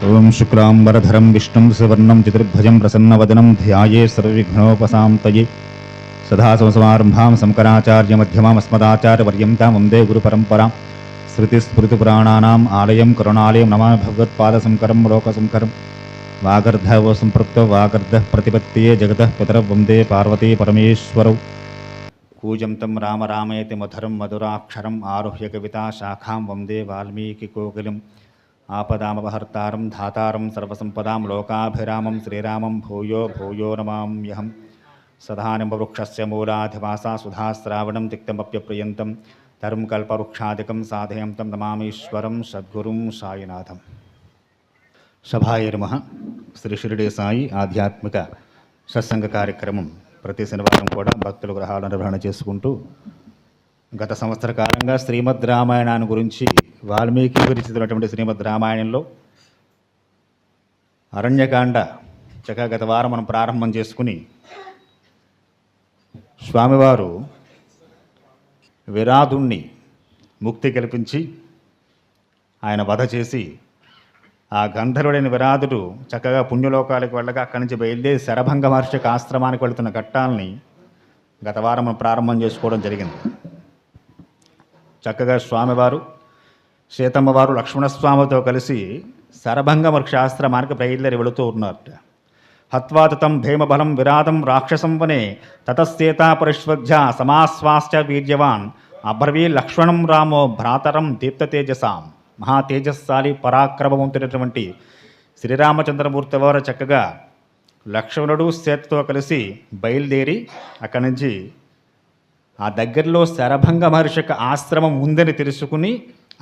ఓం శుక్లాంబరధరం విష్ణుం సువర్ణం చతుర్భుజం ప్రసన్నవదనం ధ్యాయే సర్వవిఘ్నోపశాంతయే సదాశివసమారంభాం శంకరాచార్యమధ్యమామస్మదాచార్యపర్యంతాం వందే గురుపరంపరాం శృతిస్మృతిపురాణానాం ఆలయం కరుణాలయం నమామి భగవత్పాదశంకరం లోకశంకరం వాగర్ధవో సంపృక్తో వాగర్ధః ప్రతిపత్తియే జగతః పితరౌ వందే పార్వతీ పరమేశ్వరౌ కూజంతం రామ రామేతి మధురం మధురాక్షరం ఆరుహ్య కవితా శాఖాం వందే వాల్మీకికోకిలం ఆపదామపహర్తారం ధాతారం సర్వసంపదాం లోకాభిరామం శ్రీరామం భూయో భూయో నమామ్యహం సదానింబవృక్షస్య మూలాధివాసా సుధాశ్రావణం తిక్తమప్యప్రియంతం తరుం కల్పవృక్షాదికం సాధయంతం నమామీశ్వరం సద్గురుం సాయినాథం. సభాయ నమః. శ్రీ షిరిడి సాయి ఆధ్యాత్మిక సత్సంగ కార్యక్రమం ప్రతి శనివారం కూడా భక్తుల గ్రహాల నిర్వహణ చేసుకుంటూ గత సంవత్సర కాలంగా శ్రీమద్ రామాయణాన్ని గురించి వాల్మీకి విరచితున్నటువంటి శ్రీమద్ రామాయణంలో అరణ్యకాండ చక్కగా గత వారం మనం ప్రారంభం చేసుకుని స్వామివారు విరాధుణ్ణి ముక్తి కల్పించి ఆయన వధ చేసి ఆ గంధర్వుడైన విరాధుడు చక్కగా పుణ్యలోకాలకు వెళ్ళగా అక్కడి నుంచి బయలుదేరి శరభంగ మహర్షికి ఆశ్రమానికి వెళుతున్న ఘట్టాలని గత వారం మనం ప్రారంభం చేసుకోవడం జరిగింది. చక్కగా స్వామివారు సీతమ్మవారు లక్ష్మణస్వామితో కలిసి శరభంగ మహర్షి ఆశ్రమానికి బయలుదేరి వెళుతూ ఉన్నారట. హత్వాతం భీమబలం విరాధం రాక్షసం వనే తతస్తేతాపరిష్వజ్జ సమాశ్వాశ్చ వీర్యవాన్ అబ్రవీ లక్ష్మణం రామో భ్రాతరం దీప్తతేజసాం. మహా తేజస్సాలి పరాక్రమవంతుడైనటువంటి శ్రీరామచంద్రమూర్తి వారు చక్కగా లక్ష్మణుడు సీతతో కలిసి బయలుదేరి అక్కడి నుంచి ఆ దగ్గరలో శరభంగ మహర్షికి ఆశ్రమం ఉందని తెలుసుకుని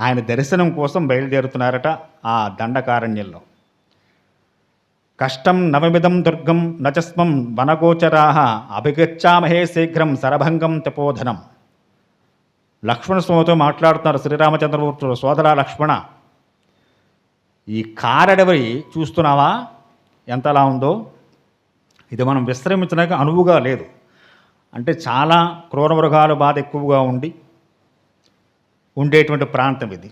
ఆయన దర్శనం కోసం బయలుదేరుతున్నారట. ఆ దండకారణ్యంలో కష్టం నవమిదం దుర్గం నచస్మం వనగోచరాహ అభిగచ్చామహే శీఘ్రం శరభంగం తపోధనం. లక్ష్మణస్వామితో మాట్లాడుతున్నారు శ్రీరామచంద్రమూర్తులు. సోదరా లక్ష్మణ, ఈ కారడవి చూస్తున్నావా ఎంతలా ఉందో? ఇది మనం విశ్రమించడానికి అనువుగా లేదు. అంటే చాలా క్రూర మృగాల బాధ ఎక్కువగా ఉండేటువంటి ప్రాంతం ఇది.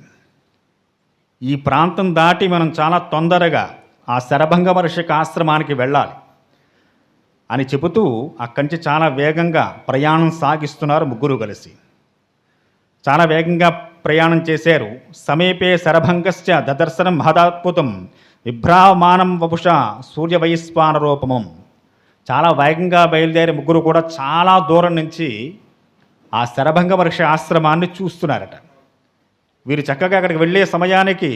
ఈ ప్రాంతం దాటి మనం చాలా తొందరగా ఆ శరభంగ మహర్షికి ఆశ్రమానికి వెళ్ళాలి అని చెబుతూ అక్కడి నుంచి చాలా వేగంగా ప్రయాణం సాగిస్తున్నారు ముగ్గురు కలిసి. చాలా వేగంగా ప్రయాణం చేశారు. సమీపే శరభంగశ్చ దదర్శనం మహదాద్భుతం విభ్రామానం వపుష సూర్యవైశ్వానరూపమం. చాలా వేగంగా బయలుదేరి ముగ్గురు కూడా చాలా దూరం నుంచి ఆ శరభంగ మహర్షి ఆశ్రమాన్ని చూస్తున్నారట. వీరు చక్కగా అక్కడికి వెళ్ళే సమయానికి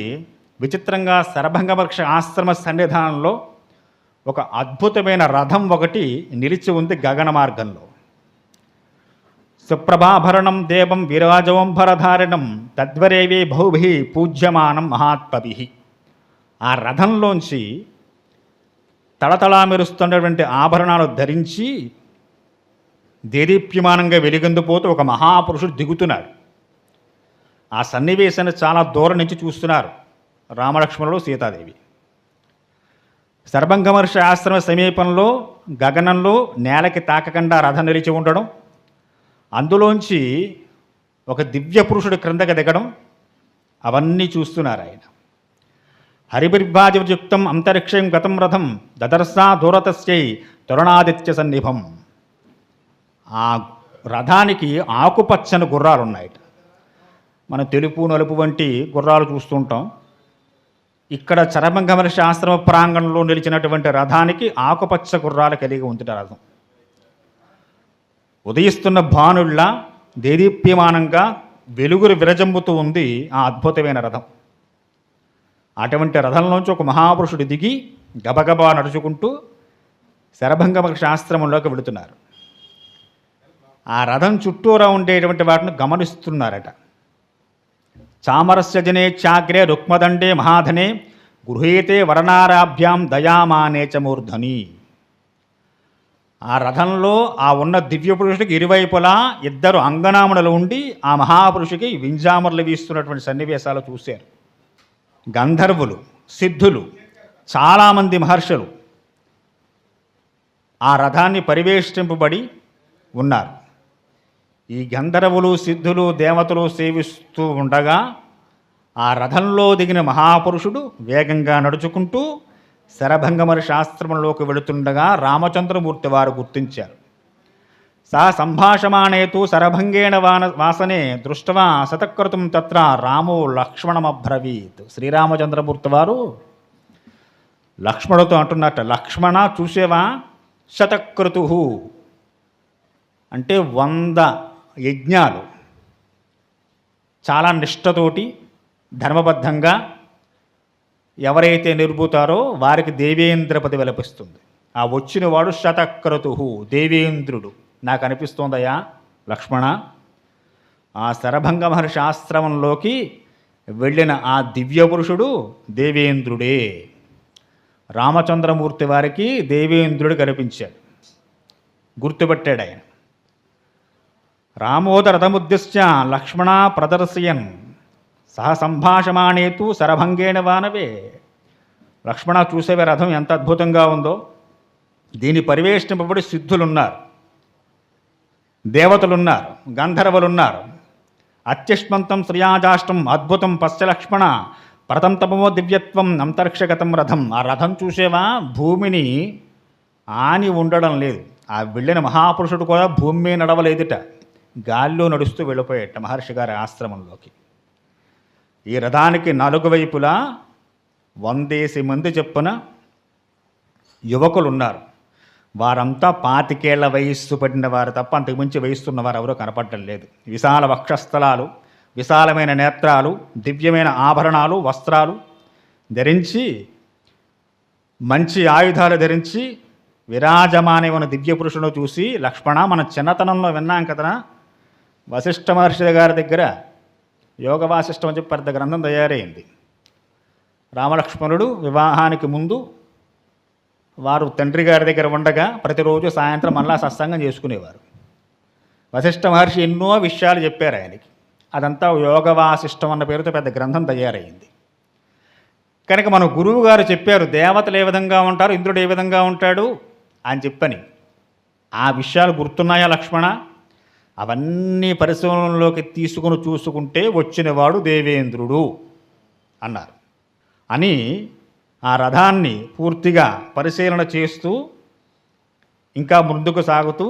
విచిత్రంగా శరభంగ మహర్షి ఆశ్రమ సన్నిధానంలో ఒక అద్భుతమైన రథం ఒకటి నిలిచి ఉంది గగన మార్గంలో. సుప్రభాభరణం దేవం విరాజవంభరధారిణం తద్వరేవే బహుభి పూజ్యమానం మహాత్మభి. ఆ రథంలోంచి తళతళా మెరుస్తున్నటువంటి ఆభరణాలు ధరించి దేదీప్యమానంగా వెలిగొందిపోతూ ఒక మహాపురుషుడు దిగుతున్నాడు. ఆ సన్నివేశాన్ని చాలా దూరం నుంచి చూస్తున్నారు రామలక్ష్మణుడు సీతాదేవి. శరభంగ మహర్షి ఆశ్రమ సమీపంలో గగనంలో నేలకి తాకకుండా రథం నిలిచి ఉండడం, అందులోంచి ఒక దివ్య పురుషుడు క్రిందకి దిగడం, అవన్నీ చూస్తున్నారు ఆయన. హరిభిర్భాజయుక్తం అంతరిక్షం గతం రథం దదర్శా దూరతస్యై తరుణాదిత్య సన్నిభం. ఆ రథానికి ఆకుపచ్చని గుర్రాలు ఉన్నాయి. మనం తెలుపు నలుపు వంటి గుర్రాలు చూస్తుంటాం. ఇక్కడ శరభంగ మహర్షి ఆశ్రమ ప్రాంగణంలో నిలిచినటువంటి రథానికి ఆకుపచ్చ గుర్రాలు కలిగి ఉంటుంది రథం. ఉదయిస్తున్న భానుళ్ళ దేదీప్యమానంగా వెలుగురు విరజంబుతూ ఉంది ఆ అద్భుతమైన రథం. అటువంటి రథంలోంచి ఒక మహాపురుషుడు దిగి గబగబా నడుచుకుంటూ శరభంగ మహర్షి ఆశ్రమంలోకి వెళుతున్నారు. ఆ రథం చుట్టూరా ఉండేటువంటి వాటిని గమనిస్తున్నారట. చామరస్య జనే చాగ్రే రుక్మదండే మహాధనే గృహీతే వరణారాభ్యాం దయామానే చ మూర్ధని. ఆ రథంలో ఆ ఉన్న దివ్య పురుషుడికి ఇరువైపులా ఇద్దరు అంగనామణులు ఉండి ఆ మహాపురుషుడికి వింజామరులు వీస్తున్నటువంటి సన్నివేశాలు చూశారు. గంధర్వులు, సిద్ధులు, చాలామంది మహర్షులు ఆ రథాన్ని పరివేష్టింపబడి ఉన్నారు. ఈ గంధర్వులు, సిద్ధులు, దేవతలు సేవిస్తూ ఉండగా ఆ రథంలో దిగిన మహాపురుషుడు వేగంగా నడుచుకుంటూ శరభంగమరి శాస్త్రంలోకి వెళుతుండగా రామచంద్రమూర్తి వారు గుర్తించారు. సా సంభాషమాణేతు శరభంగేణ వాసనే దృష్టవా శతక్రతుం తత్ర రామో లక్ష్మణమబ్రవీత్. శ్రీరామచంద్రమూర్తి వారు లక్ష్మణుడితో అంటున్నట్ట, లక్ష్మణ చూసేవా, శతక్రతు అంటే 100 యజ్ఞాలు చాలా నిష్ఠతోటి ధర్మబద్ధంగా ఎవరైతే నిర్భూతారో వారికి దేవేంద్ర పదవి లభిస్తుంది. ఆ వచ్చిన వాడు శతక్రతు, దేవేంద్రుడు. నాకు అనిపిస్తోందయ్యా లక్ష్మణ, ఆ శరభంగ మహర్షి ఆశ్రమంలోకి వెళ్ళిన ఆ దివ్య పురుషుడు దేవేంద్రుడే. రామచంద్రమూర్తి వారికి దేవేంద్రుడు కనిపించాడు, గుర్తుపెట్టాడు ఆయన. రామోదరథముద్దిశ్య లక్ష్మణ ప్రదర్శయన్ సహ సంభాషమాణేతు శరభంగేణ వానవే. లక్ష్మణ చూసేవే రథం ఎంత అద్భుతంగా ఉందో. దీని పరివేష్టింపబడి సిద్ధులున్నారు, దేవతలున్నారు, గంధర్వులున్నారు. అత్యుష్మంతం శ్రియాజాష్టం అద్భుతం పశ్చ లక్ష్మణ ప్రథంతమో దివ్యత్వం అంతరిక్షగతం రథం. ఆ రథం చూసేవా భూమిని ఆని ఉండడం లేదు. ఆ వెళ్ళిన మహాపురుషుడు కూడా భూమి మీద నడవలేదుట, గాల్లో నడుస్తూ వెళ్ళిపోయేట మహర్షి గారి ఆశ్రమంలోకి. ఈ రథానికి 4 వైపులా 100 మంది చెప్పున యువకులున్నారు. వారంతా 25 ఏళ్ల వయస్సు పడిన వారు తప్ప అంతకుమించి వయస్సున్న వారు ఎవరూ కనపడటం లేదు. విశాల వక్షస్థలాలు, విశాలమైన నేత్రాలు, దివ్యమైన ఆభరణాలు, వస్త్రాలు ధరించి, మంచి ఆయుధాలు ధరించి విరాజమానమైన దివ్య పురుషును చూసి, లక్ష్మణ మన చిన్నతనంలో విన్నాం కదా, వశిష్ఠ మహర్షి గారి దగ్గర యోగ వాసిష్టం అని చెప్పి పెద్ద గ్రంథం తయారైంది. రామలక్ష్మణుడు వివాహానికి ముందు వారు తండ్రి గారి దగ్గర ఉండగా ప్రతిరోజు సాయంత్రం మళ్ళా సత్సంగం చేసుకునేవారు. వశిష్ఠ మహర్షి ఎన్నో విషయాలు చెప్పారు ఆయనకి. అదంతా యోగ వాసిష్టం అన్న పేరుతో పెద్ద గ్రంథం తయారైంది. కనుక మన గురువు గారు చెప్పారు దేవతలు ఏ విధంగా ఉంటారు, ఇంద్రుడు ఏ విధంగా ఉంటాడు అని చెప్పని. ఆ విషయాలు గుర్తున్నాయా లక్ష్మణ? అవన్నీ పరిశీలనలోకి తీసుకుని చూసుకుంటే వచ్చినవాడు దేవేంద్రుడు అన్నారు. అని ఆ రథాన్ని పూర్తిగా పరిశీలన చేస్తూ ఇంకా ముందుకు సాగుతూ,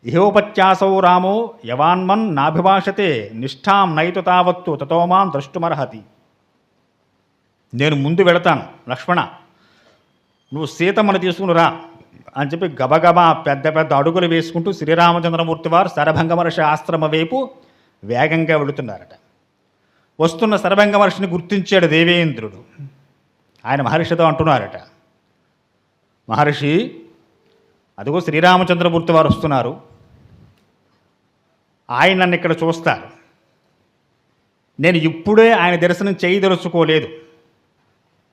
ఇహోపత్యాసౌ రామో యవాన్మన్ నాభిభాషతే నిష్ఠాం నైతు తావత్తు తతోమాం ద్రష్టుమర్హతి. నేను ముందు వెళతాను లక్ష్మణ, నువ్వు సీతమ్మను తీసుకుని రా అని చెప్పి గబగబా పెద్ద పెద్ద అడుగులు వేసుకుంటూ శ్రీరామచంద్రమూర్తి వారు శరభంగ మహర్షి ఆశ్రమ వైపు వేగంగా వెళుతున్నారట. వస్తున్న శరభంగ మహర్షిని గుర్తించాడు దేవేంద్రుడు. ఆయన మహర్షితో అంటున్నారట, మహర్షి అదిగో శ్రీరామచంద్రమూర్తి వారు వస్తున్నారు, ఆయన నన్ను ఇక్కడ చూస్తారు. నేను ఇప్పుడే ఆయన దర్శనం చేయదలుచుకోలేదు.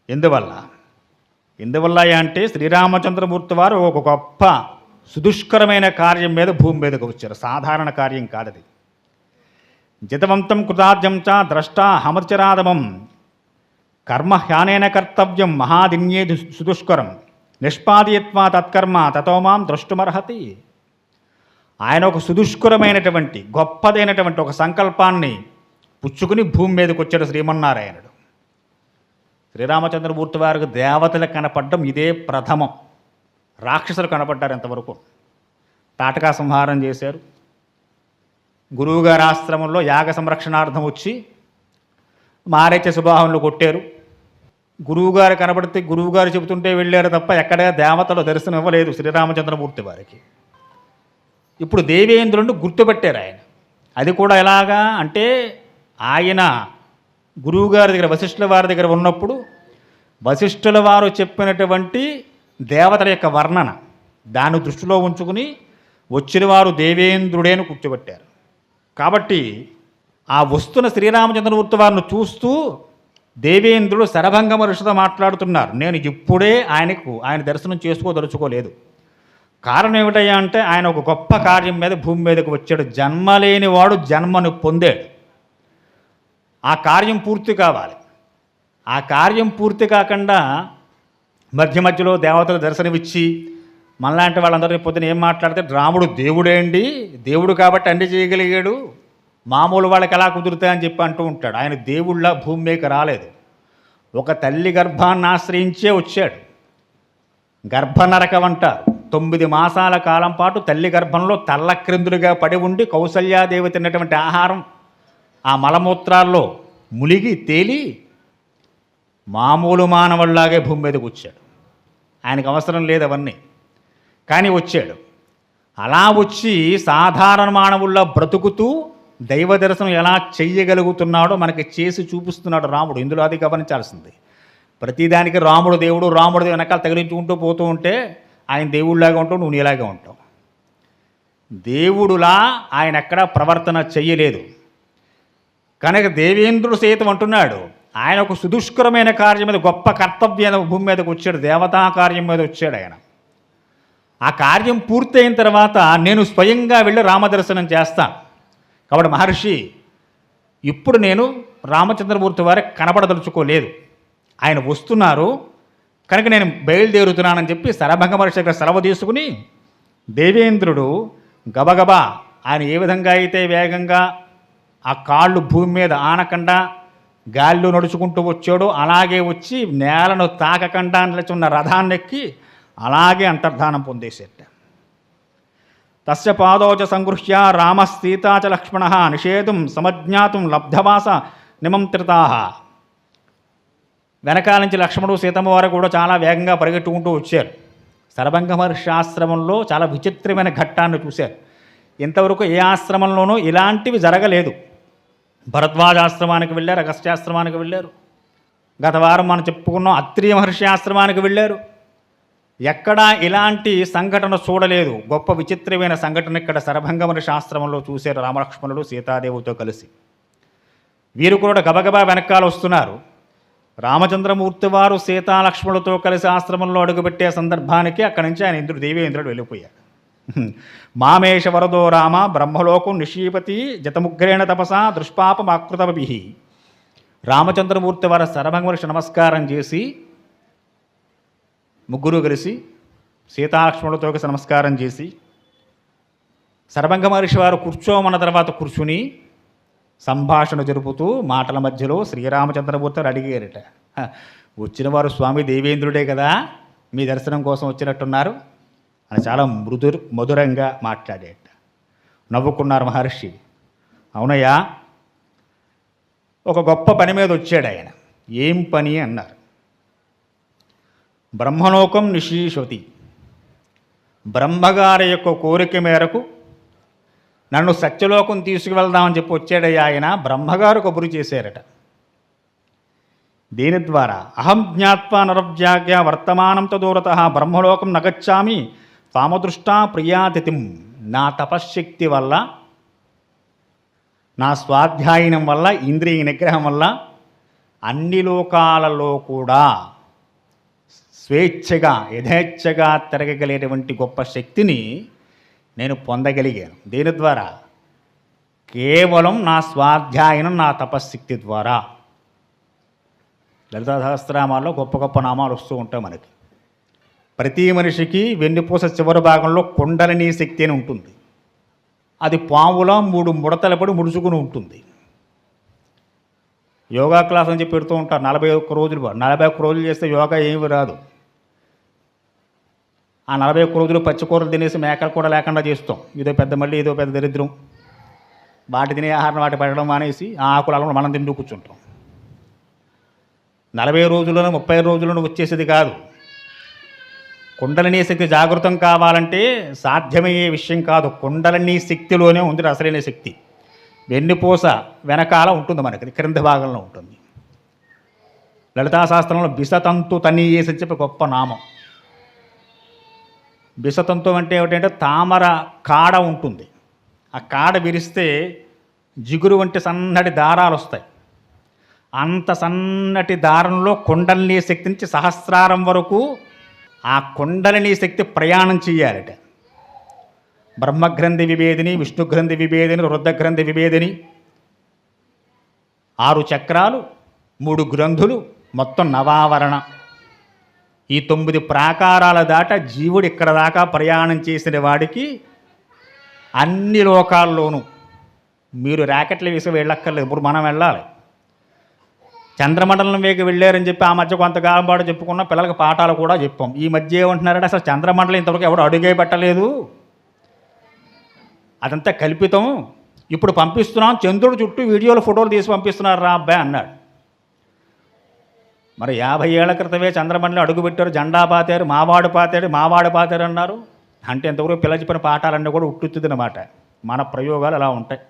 ఎందువల్ల అంటే శ్రీరామచంద్రమూర్తి వారు ఒక గొప్ప సుదుష్కరమైన కార్యం మీద భూమి మీదకు వచ్చారు. సాధారణ కార్యం కాదది. జితవంతం కృతార్థం చ ద్రష్ట హమర్చరాధమం కర్మ హ్యానేన కర్తవ్యం మహాదిన్యే సుదుష్కరం నిష్పాదయత్వా తత్కర్మ తతోమాం ద్రష్టుమర్హతి. ఆయన ఒక సుదుష్కరమైనటువంటి గొప్పదైనటువంటి ఒక సంకల్పాన్ని పుచ్చుకుని భూమి మీదకి వచ్చాడు శ్రీమన్నారాయణుడు. శ్రీరామచంద్రమూర్తి వారికి దేవతలు కనపడడం ఇదే ప్రథమం. రాక్షసులు కనపడ్డారు ఎంతవరకు. తాటకా సంహారం చేశారు. గురువుగారి ఆశ్రమంలో యాగ సంరక్షణార్థం వచ్చి మారేచ్చ సుబాహంలో కొట్టారు. గురువుగారు కనబడితే గురువుగారు చెబుతుంటే వెళ్ళారు తప్ప ఎక్కడ దేవతలు దర్శనం ఇవ్వలేదు శ్రీరామచంద్రమూర్తి వారికి. ఇప్పుడు దేవేంద్రుడిని గుర్తుపెట్టారు ఆయన. అది కూడా ఎలాగా అంటే, ఆయన గురువుగారి దగ్గర వశిష్ఠుల వారి దగ్గర ఉన్నప్పుడు వశిష్ఠుల వారు చెప్పినటువంటి దేవతల యొక్క వర్ణన దాన్ని దృష్టిలో ఉంచుకుని వచ్చిన వారు దేవేంద్రుడేను కూర్చోబెట్టారు. కాబట్టి ఆ వస్తున్న శ్రీరామచంద్రమూర్తి వారిని చూస్తూ దేవేంద్రుడు శరభంగ మహర్షితో మాట్లాడుతున్నారు. నేను ఇప్పుడే ఆయన దర్శనం చేసుకోదలుచుకోలేదు. కారణం ఏమిటయ్యా అంటే, ఆయన ఒక గొప్ప కార్యం మీద భూమి మీదకు వచ్చాడు. జన్మలేని వాడు జన్మను పొందాడు. ఆ కార్యం పూర్తి కావాలి. ఆ కార్యం పూర్తి కాకుండా మధ్య మధ్యలో దేవతలు దర్శనమిచ్చి మనలాంటి వాళ్ళందరూ పొద్దున ఏం మాట్లాడితే, రాముడు దేవుడే అండి, దేవుడు కాబట్టి అన్ని చేయగలిగాడు మామూలు వాళ్ళకి ఎలా కుదురుతాయని చెప్పి అంటూ ఉంటాడు. ఆయన దేవుళ్ళ భూమి మీదకి రాలేదు, ఒక తల్లి గర్భాన్ని ఆశ్రయించే వచ్చాడు. గర్భనరకం అంటారు. 9 మాసాల కాలం పాటు తల్లి గర్భంలో తల్లక్రిందులుగా పడి ఉండి కౌసల్యాదేవి తిన్నటువంటి ఆహారం ఆ మలమూత్రాల్లో ములిగి తేలి మామూలు మానవుల్లాగే భూమి మీదకి వచ్చాడు. ఆయనకు అవసరం లేదు అవన్నీ, కానీ వచ్చాడు. అలా వచ్చి సాధారణ మానవుల్లా బ్రతుకుతూ దైవ దర్శనం ఎలా చెయ్యగలుగుతున్నాడో మనకి చేసి చూపిస్తున్నాడు రాముడు. ఇందులో అది గమనించాల్సింది. ప్రతిదానికి రాముడు దేవుడు వెనకాల తగిలించుకుంటూ పోతూ ఉంటే ఆయన దేవుడిలాగా ఉంటావు, నువ్వు నీలాగే ఉంటావు. దేవుడులా ఆయన ఎక్కడా ప్రవర్తన చెయ్యలేదు కనుక దేవేంద్రుడు సైతం అంటున్నాడు, ఆయన ఒక సుదుష్కరమైన కార్యం మీద, గొప్ప కర్తవ్యమైన భూమి మీదకి వచ్చాడు, దేవతా కార్యం మీద వచ్చాడు ఆయన. ఆ కార్యం పూర్తయిన తర్వాత నేను స్వయంగా వెళ్ళి రామదర్శనం చేస్తాను. కాబట్టి మహర్షి, ఇప్పుడు నేను రామచంద్రమూర్తి వారికి కనపడదలుచుకోలేదు, ఆయన వస్తున్నారు కనుక నేను బయలుదేరుతున్నానని చెప్పి శరభంగ మహర్షి దగ్గర సెలవు తీసుకుని దేవేంద్రుడు గబగబా ఆయన ఏ విధంగా అయితే వేగంగా ఆ కాళ్ళు భూమి మీద ఆనకుండా గాల్లో నడుచుకుంటూ వచ్చాడో అలాగే వచ్చి నేలను తాకకుండా నిలుచున్న రథాన్నెక్కి అలాగే అంతర్ధానం పొందేసేట. తస్య పాదోచ సంగృహ్య రామ సీతా చ లక్ష్మణ నిషేధం సమజ్ఞాతం లబ్ధవాస నిమంత్రితా. వెనకాల నుంచి లక్ష్మణుడు సీతమ్మ వారు కూడా చాలా వేగంగా పరిగెట్టుకుంటూ వచ్చారు. శరభంగ మహర్షి ఆశ్రమంలో చాలా విచిత్రమైన ఘట్టాన్ని చూశారు. ఇంతవరకు ఏ ఆశ్రమంలోనూ ఇలాంటివి జరగలేదు. భరద్వాజ ఆశ్రమానికి వెళ్ళారు, అగస్త్యాశ్రమానికి వెళ్ళారు, గత వారం మనం చెప్పుకున్నాం అత్రి మహర్షి ఆశ్రమానికి వెళ్ళారు. ఎక్కడా ఇలాంటి సంఘటన చూడలేదు. గొప్ప విచిత్రమైన సంఘటన ఇక్కడ శరభంగ మహర్షి ఆశ్రమంలో చూశారు రామలక్ష్మణుడు సీతాదేవితో కలిసి. వీరు కూడా గబగబా వెనకాల వస్తున్నారు. రామచంద్రమూర్తి వారు సీతాలక్ష్మణులతో కలిసి ఆశ్రమంలో అడుగుపెట్టే సందర్భానికి అక్కడి నుంచి ఆయన దేవేంద్రుడు వెళ్ళిపోయాడు. మామేష వరదో రామ బ్రహ్మలోకం నిషీపతి జతముగ్రేణ తపసా దుష్పాపమాకృతభి. రామచంద్రమూర్తి వారు శరభంగ మహర్షి నమస్కారం చేసి ముగ్గురు కలిసి సీతాలక్ష్మణులతో కలిసి నమస్కారం చేసి శరభంగ మహర్షి వారు కూర్చోమన్న తర్వాత కూర్చుని సంభాషణ జరుపుతూ మాటల మధ్యలో శ్రీరామచంద్రమూర్తి వారు అడిగారట, వచ్చిన వారు స్వామి దేవేంద్రుడే కదా, మీ దర్శనం కోసం వచ్చినట్టున్నారు అని చాలా మధురంగా మాట్లాడేట. నవ్వుకున్నారు మహర్షి. అవునయ్యా, ఒక గొప్ప పని మీద వచ్చాడు ఆయన. ఏం పని అన్నారు. బ్రహ్మలోకం నిశీషతి. బ్రహ్మగారి యొక్క కోరిక మేరకు నన్ను సత్యలోకం తీసుకువెళ్దామని చెప్పి వచ్చాడయ్యా ఆయన. బ్రహ్మగారు కబురు చేశారట. దీని ద్వారా అహం జ్ఞాత్వా నరవ్యాజ్ఞ వర్తమానం తదూరత బ్రహ్మలోకం నగచ్చామి తామదృష్టా ప్రియాతిథిం. నా తపశ్శక్తి వల్ల, నా స్వాధ్యాయనం వల్ల, ఇంద్రియ నిగ్రహం వల్ల అన్ని లోకాలలో కూడా స్వేచ్ఛగా యథేచ్ఛగా తిరగగలిగేటువంటి గొప్ప శక్తిని నేను పొందగలిగాను. దీని ద్వారా కేవలం నా స్వాధ్యాయనం, నా తపశ్శక్తి ద్వారా. లలితా సహస్రనామాల్లో గొప్ప గొప్ప నామాలు వస్తూ ఉంటాయి మనకి. ప్రతి మనిషికి వెన్నుపూస చివరి భాగంలో కుండలిని శక్తి అని ఉంటుంది. అది పాములా 3 ముడతలు పడి ముడుచుకుని ఉంటుంది. యోగా క్లాస్ అని చెప్పి పెడుతూ ఉంటారు. 41 రోజులు 41 రోజులు చేస్తే యోగా ఏమీ రాదు. ఆ 41 రోజులు పచ్చికూరలు తినేసి మేకలు కూడా లేకుండా చేస్తాం. ఇదో పెద్ద మళ్ళీ ఇదో పెద్ద దరిద్రం. వాటి తినే ఆహారం వాటి పెట్టడం మానేసి ఆ ఆకులు మనం తింటూ కూర్చుంటాం. 40 రోజుల్లోనూ 30 రోజుల్లోనూ వచ్చేసేది కాదు. కుండలిని శక్తి జాగృతం కావాలంటే సాధ్యమయ్యే విషయం కాదు. కుండలిని శక్తిలోనే ఉంది అసలైన శక్తి. వెన్నుపూస వెనకాల ఉంటుంది, మనకి క్రింద భాగంలో ఉంటుంది. లలితాశాస్త్రంలో బిసతంతు తనీయేసి చెప్పి గొప్ప నామం. బిసతంతు అంటే ఏమిటంటే తామర కాడ ఉంటుంది. ఆ కాడ విరిస్తే జిగురు వంటి సన్నటి దారాలు వస్తాయి. అంత సన్నటి దారంలో కుండలిని శక్తి నుంచి సహస్రారం వరకు ఆ కుండలిని శక్తి ప్రయాణం చేయాలట. బ్రహ్మగ్రంథి విభేదిని, విష్ణుగ్రంథి విభేదిని, రుద్రగ్రంథి విభేదిని, 6 చక్రాలు, 3 గ్రంథులు, మొత్తం నవావరణ. ఈ 9 ప్రాకారాల దాట జీవుడు ఇక్కడ దాకా ప్రయాణం చేసిన వాడికి అన్ని లోకాల్లోనూ మీరు ర్యాకెట్లు వేసి వెళ్ళక్కర్లేదు, ఇప్పుడు మనం వెళ్ళాలి. చంద్రమండలం వేగి వెళ్ళారని చెప్పి ఆ మధ్య కొంతకాలం పాటు చెప్పుకున్న పిల్లలకి పాఠాలు కూడా చెప్పాం. ఈ మధ్య ఏమంటున్నారంటే అసలు చంద్రమండలం ఇంతవరకు ఎవరు అడుగే పెట్టలేదు, అదంతా కల్పితం, ఇప్పుడు పంపిస్తున్నాం, చంద్రుడు చుట్టూ వీడియోలు ఫోటోలు తీసి పంపిస్తున్నారు రా అబ్బాయి అన్నాడు. మరి 50 ఏళ్ల క్రితమే చంద్రమండలం అడుగుపెట్టారు, జెండా పాతారు, మావాడు పాతారు అన్నారు. అంటే ఎంతవరకు పిల్ల చెప్పిన పాఠాలన్నీ కూడా ఉట్టుతుందన్నమాట. మన ప్రయోగాలు అలా ఉంటాయి.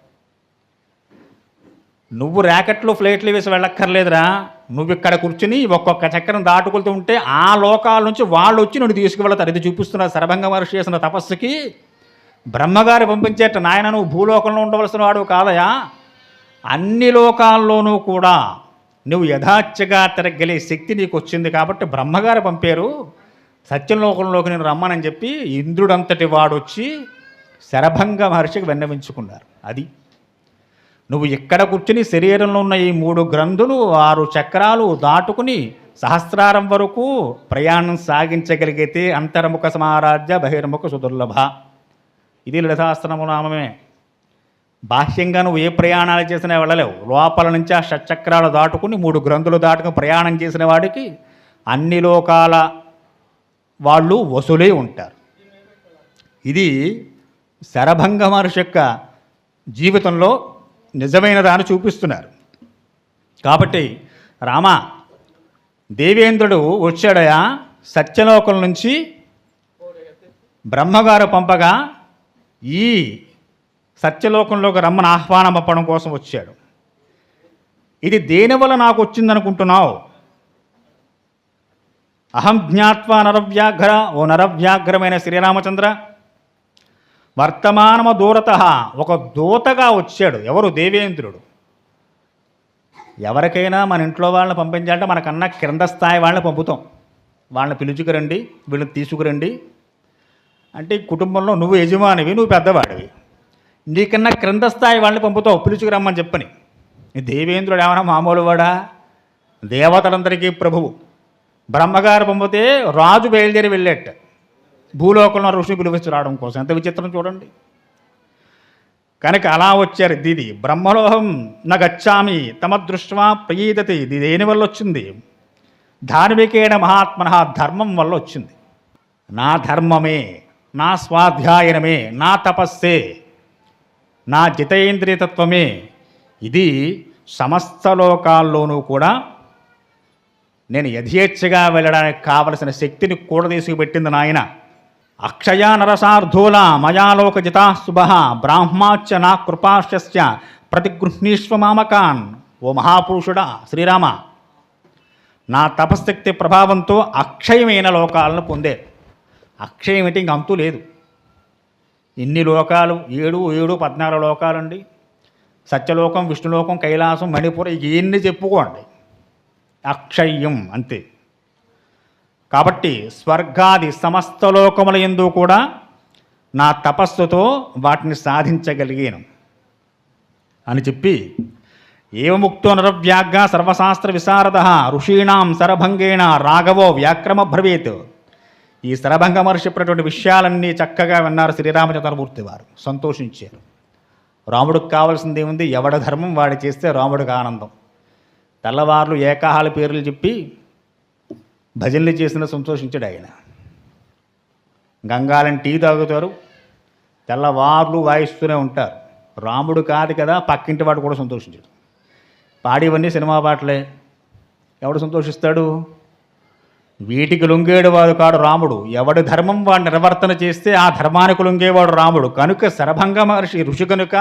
నువ్వు ర్యాకెట్లు ఫ్లైట్లు వేసి వెళ్ళక్కర్లేదురా, నువ్వు ఇక్కడ కూర్చుని ఒక్కొక్క చక్రం దాటుకుంటూ ఉంటే ఆ లోకాల నుంచి వాళ్ళు వచ్చి నువ్వు తీసుకువెళతారు. ఇది చూపిస్తున్నారు శరభంగ మహర్షి చేసిన తపస్సుకి. బ్రహ్మగారు పంపించేట, నాయన నువ్వు భూలోకంలో ఉండవలసిన వాడు కాదయా, అన్ని లోకాల్లోనూ కూడా నువ్వు యథాచ్ఛగా తిరగలే శక్తి నీకు వచ్చింది కాబట్టి బ్రహ్మగారు పంపారు సత్యలోకంలోకి నేను రమ్మనని చెప్పి ఇంద్రుడంతటి వాడొచ్చి శరభంగ మహర్షికి విన్నవించుకున్నారు. అది నువ్వు ఇక్కడ కూర్చుని శరీరంలో ఉన్న ఈ 3 గ్రంథులు 6 చక్రాలు దాటుకుని సహస్రారం వరకు ప్రయాణం సాగించగలిగితే అంతర్ముఖ సమారాధ్య బహిర్ముఖ సుదుర్లభ. ఇది లలితాసనమునామమే. బాహ్యంగా నువ్వు ఏ ప్రయాణాలు చేసినా వెళ్ళలేవు. లోపల నుంచి ఆ షట్చక్రాలు దాటుకుని 3 గ్రంథులు దాటుకుని ప్రయాణం చేసిన వాడికి అన్ని లోకాల వాళ్ళు వసులే ఉంటారు. ఇది శరభంగ మహర్షి యొక్క జీవితంలో నిజమైన దాన్ని చూపిస్తున్నారు. కాబట్టి రామ, దేవేంద్రుడు వచ్చాడయా సత్యలోకం నుంచి, బ్రహ్మగారు పంపగా ఈ సత్యలోకంలోకి రమ్మని ఆహ్వానం పంపడం కోసం వచ్చాడు. ఇది దేనివల్ల నాకు వచ్చిందనుకుంటున్నావు? అహం జ్ఞాత్వా నరవ్యాఘ్ర, ఓ నరవ్యాఘ్రమైన శ్రీరామచంద్ర, వర్తమానమ దూరత, ఒక దూతగా వచ్చాడు. ఎవరు? దేవేంద్రుడు. ఎవరికైనా మన ఇంట్లో వాళ్ళని పంపించాలంటే మనకన్నా క్రింద స్థాయి వాళ్ళని పంపుతాం. వాళ్ళని పిలుచుకురండి, వీళ్ళని తీసుకురండి అంటే కుటుంబంలో నువ్వు యజమానివి, నువ్వు పెద్దవాడివి, నీకన్నా క్రింద స్థాయి వాళ్ళని పంపుతావు పిలుచుకురమ్మని చెప్పని. దేవేంద్రుడు ఏమైనా మామూలు వాడా? దేవతలందరికీ ప్రభువు. బ్రహ్మగారు పంపితే రాజు బయలుదేరి వెళ్ళేట భూలోకంలో ఋషిని పిలిపించి రావడం కోసం. ఎంత విచిత్రం చూడండి. కనుక అలా వచ్చారు. దీది బ్రహ్మలోహం నగచ్చామి తమ దృష్ట్వా ప్రయీదతి. ఇది దేనివల్ల వచ్చింది? ధార్మికేణ మహాత్మన, ధర్మం వల్ల వచ్చింది. నా ధర్మమే, నా స్వాధ్యాయనమే, నా తపస్సే, నా జితేంద్రియతత్వమే ఇది సమస్త లోకాల్లోనూ కూడా నేను యథేచ్ఛగా వెళ్ళడానికి కావలసిన శక్తిని కూడా తీసుకుపెట్టింది నాయన. అక్షయా నరసార్థూల మయాలోక జితా శుభ బ్రాహ్మాచ్చ నా కృపాశ్య ప్రతిగృహ్ణీష్వ మామకాన్. ఓ మహాపురుషుడా శ్రీరామ, నా తపశక్తి ప్రభావంతో అక్షయమైన లోకాలను పొందే. అక్షయం ఏంటి? ఇంక అంతు లేదు. ఇన్ని లోకాలు 14 లోకాలండి. సత్యలోకం, విష్ణులోకం, కైలాసం, మణిపురం, ఇవన్నీ చెప్పుకోండి. అక్షయం అంతే. కాబట్టి స్వర్గాది సమస్త లోకముల యందు కూడా నా తపస్సుతో వాటిని సాధించగలిగాను అని చెప్పి, ఏవముక్తో నరవ్యాఘ్ర సర్వశాస్త్ర విశారద ఋషీణాం శరభంగేణ రాఘవో వ్యాక్రమ భ్రవేత్. ఈ శరభంగ మహర్షి చెప్పినటువంటి విషయాలన్నీ చక్కగా విన్నారు శ్రీరామచంద్రమూర్తి వారు, సంతోషించారు. రాముడికి కావాల్సింది ఏముంది? ఎవడ ధర్మం వాడు చేస్తే రాముడికి ఆనందం. తెల్లవార్లు ఏకాహాల పేర్లు చెప్పి భజనలు చేసిన సంతోషించాడు ఆయన. గంగాలని టీ తాగుతారు, తెల్లవార్లు వాయిస్తూనే ఉంటారు. రాముడు కాదు కదా, పక్కింటి వాడు కూడా సంతోషించాడు. పాడేవన్నీ సినిమా పాటలే, ఎవడు సంతోషిస్తాడు? వీటికి లొంగేడు వాడు కాడు రాముడు. ఎవడి ధర్మం వాడు నిర్వర్తన చేస్తే ఆ ధర్మానికి లొంగేవాడు రాముడు. కనుక శరభంగ మహర్షి ఋషి కనుక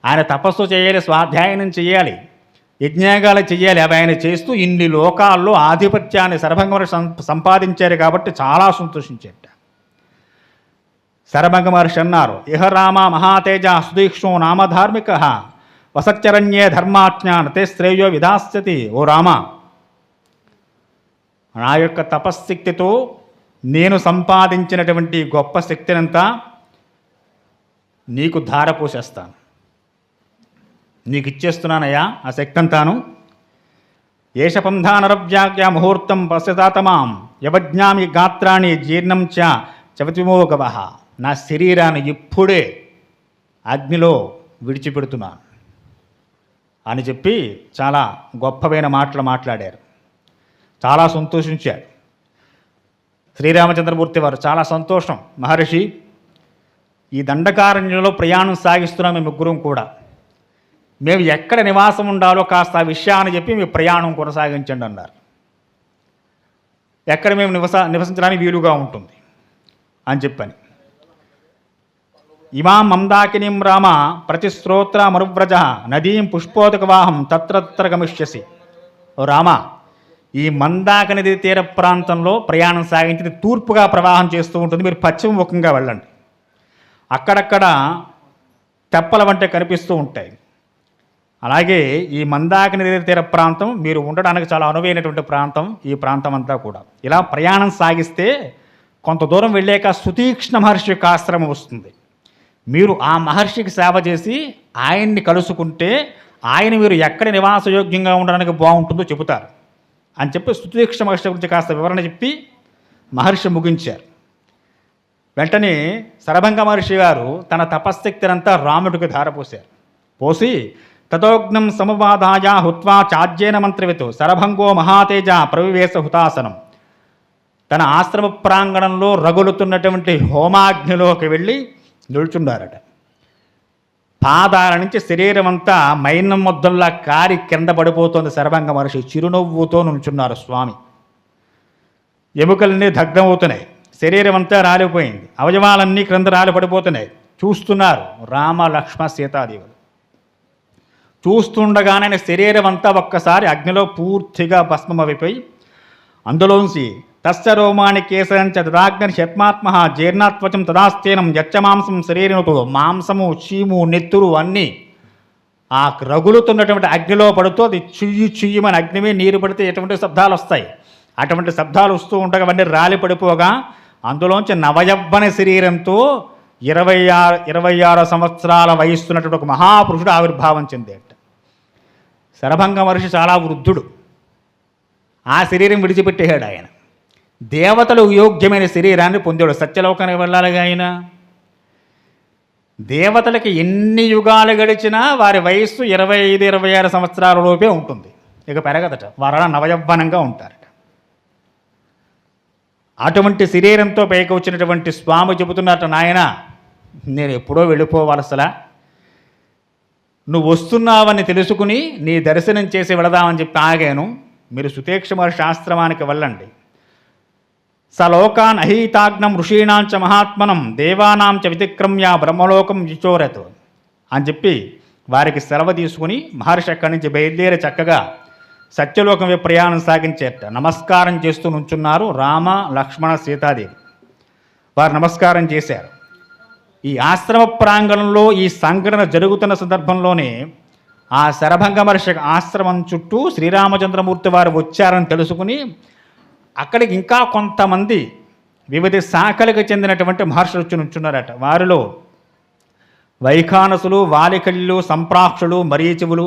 ఆయన తపస్సు చేయాలి, స్వాధ్యాయనం చేయాలి, యజ్ఞాగాలు చేయాలి. అవి ఆయన చేస్తూ ఇన్ని లోకాల్లో ఆధిపత్యాన్ని శరభంగ మహర్షి సంపాదించారు కాబట్టి చాలా సంతోషించారట. శరభంగ మహర్షి అన్నారు, ఇహ రామ మహాతేజ సుదీక్షో నామధార్మిక వసచ్చరణ్యే ధర్మాజ్ఞాన తే శ్రేయో విధాస్యతి. ఓ రామ, నా యొక్క తపశ్శక్తితో నేను సంపాదించినటువంటి గొప్ప శక్తినంతా నీకు ధారపోసేస్తాను, నీకు ఇచ్చేస్తున్నానయ్యా ఆ శక్తి అంతాను. ఏషపంధానరవ్యాఖ్య ముహూర్తం పశ్యతాతమాం యవజ్ఞామి గాత్రాన్ని జీర్ణం చ చవతిమోగవ. నా శరీరాన్ని ఇప్పుడే అగ్నిలో విడిచిపెడుతున్నాను అని చెప్పి చాలా గొప్పవైన మాటలు మాట్లాడారు. చాలా సంతోషించాడు శ్రీరామచంద్రమూర్తి వారు. చాలా సంతోషం మహర్షి, ఈ దండకారణ్యంలో ప్రయాణం సాగిస్తున్నాం మేము ముగ్గురం కూడా. మేము ఎక్కడ నివాసం ఉండాలో కాస్త ఆ విషయాన్ని చెప్పి మీ ప్రయాణం కొనసాగించండి అన్నారు. ఎక్కడ మేము నివసించడానికి వీలుగా ఉంటుంది అని చెప్పని. ఇమాం మందాకినీం రామ ప్రతిశ్రోత్ర మరువ్రజ నదీం పుష్పోదక వాహం తత్ర గమిష్యసి. ఓ రామ, ఈ మందాక నది తీర ప్రాంతంలో ప్రయాణం సాగించి తూర్పుగా ప్రవాహం చేస్తూ ఉంటుంది, మీరు పశ్చిమ ముఖంగా వెళ్ళండి. అక్కడక్కడ తెప్పల వంటి కనిపిస్తూ ఉంటాయి. అలాగే ఈ మందాక నది తీర ప్రాంతం మీరు ఉండడానికి చాలా అనువైనటువంటి ప్రాంతం, ఈ ప్రాంతం అంతా కూడా. ఇలా ప్రయాణం సాగిస్తే కొంత దూరం వెళ్ళాక సుతీక్ష్ణ మహర్షి యొక్క ఆశ్రమం వస్తుంది. మీరు ఆ మహర్షికి సేవ చేసి ఆయన్ని కలుసుకుంటే ఆయన మీరు ఎక్కడ నివాసయోగ్యంగా ఉండడానికి బాగుంటుందో చెబుతారు అని చెప్పి సుతీక్ష్ణ మహర్షి గురించి కాస్త వివరణ చెప్పి మహర్షి ముగించారు. వెంటనే శరభంగ మహర్షి గారు తన తపశ్శక్తినంతా రాముడికి ధారపోశారు. పోసి తతోగ్నం సమవాదాయ హుత్వా చాజ్యేన మంత్రవితు శరభంగో మహాతేజ ప్రవివేశ హుతాసనం. తన ఆశ్రమ ప్రాంగణంలో రగులుతున్నటువంటి హోమాగ్నిలోకి వెళ్ళి నిల్చున్నారట. పాదాల నుంచి శరీరం అంతా మైనం ముద్దల్లా కారి కింద పడిపోతుంది. శరభంగ మహర్షి చిరునవ్వుతో నుంచున్నారు స్వామి. ఎముకలన్నీ దగ్ధమవుతున్నాయి, శరీరం అంతా రాలిపోయింది, అవయవాలన్నీ క్రింద రాలి పడిపోతున్నాయి. చూస్తున్నారు రామ లక్ష్మణ సీతాదేవులు. చూస్తుండగానే శరీరం అంతా ఒక్కసారి అగ్నిలో పూర్తిగా భస్మమైపోయి అందులోంచి తస్య రోమాని కేశంచ తదాగ్ని శత్మాత్మ జీర్ణాత్వచం తదాస్తేనం యచ్చమాంసం శరీరంతో మాంసము చీము నెత్తురు అన్నీ ఆ రగులుతున్నటువంటి అగ్నిలో పడుతూ అది చుయ్యమని అగ్నిమే నీరు పడితే ఎటువంటి శబ్దాలు వస్తాయి, అటువంటి శబ్దాలు వస్తూ ఉండగా అవన్నీ రాలి పడిపోగా అందులోంచి నవయవ్వన శరీరంతో 26 సంవత్సరాల వయస్సున్నటువంటి ఒక మహాపురుషుడు ఆవిర్భావం చెందేట. శరభంగ మహర్షి చాలా వృద్ధుడు. ఆ శరీరం విడిచిపెట్టేశాడు ఆయన. దేవతలు యోగ్యమైన శరీరాన్ని పొందాడు. సత్యలోకానికి వెళ్ళాలిగా ఆయన. దేవతలకి ఎన్ని యుగాలు గడిచినా వారి వయస్సు 25-26 సంవత్సరాల లోపే ఉంటుంది, ఇక పెరగదట. వారు నవయవ్వనంగా ఉంటారట. అటువంటి శరీరంతో పైకి వచ్చినటువంటి స్వామి చెబుతున్నట్టు, నాయన నేను ఎప్పుడో వెళ్ళిపోవాల్సలా, నువ్వు వస్తున్నావని తెలుసుకుని నీ దర్శనం చేసి వెళదామని చెప్పి ఆగాను. మీరు సుతీక్ష మహర్షి ఆశ్రమానికి వెళ్ళండి. సలోకాన్ అహీతాగ్నం ఋషీణాంచ మహాత్మనం దేవానాంచ వితిక్రమ్య బ్రహ్మలోకం విచోరత్ అని చెప్పి వారికి సెలవు తీసుకుని మహర్షి అక్కడి నుంచి బయలుదేరి చక్కగా సత్యలోకం ప్రయాణం సాగించేట. నమస్కారం చేస్తూ నుంచున్నారు రామ లక్ష్మణ సీతాదేవి. వారు నమస్కారం చేశారు. ఈ ఆశ్రమ ప్రాంగణంలో ఈ సంఘటన జరుగుతున్న సందర్భంలోనే ఆ శరభంగ మహర్షి ఆశ్రమం చుట్టూ శ్రీరామచంద్రమూర్తి వారు వచ్చారని తెలుసుకుని అక్కడికి ఇంకా కొంతమంది వివిధ శాఖలకు చెందినటువంటి మహర్షులు వచ్చి నుంచున్నారట. వారిలో వైఖానసులు, వాలికళ్ళు, సంప్రాక్షులు, మరీచివులు,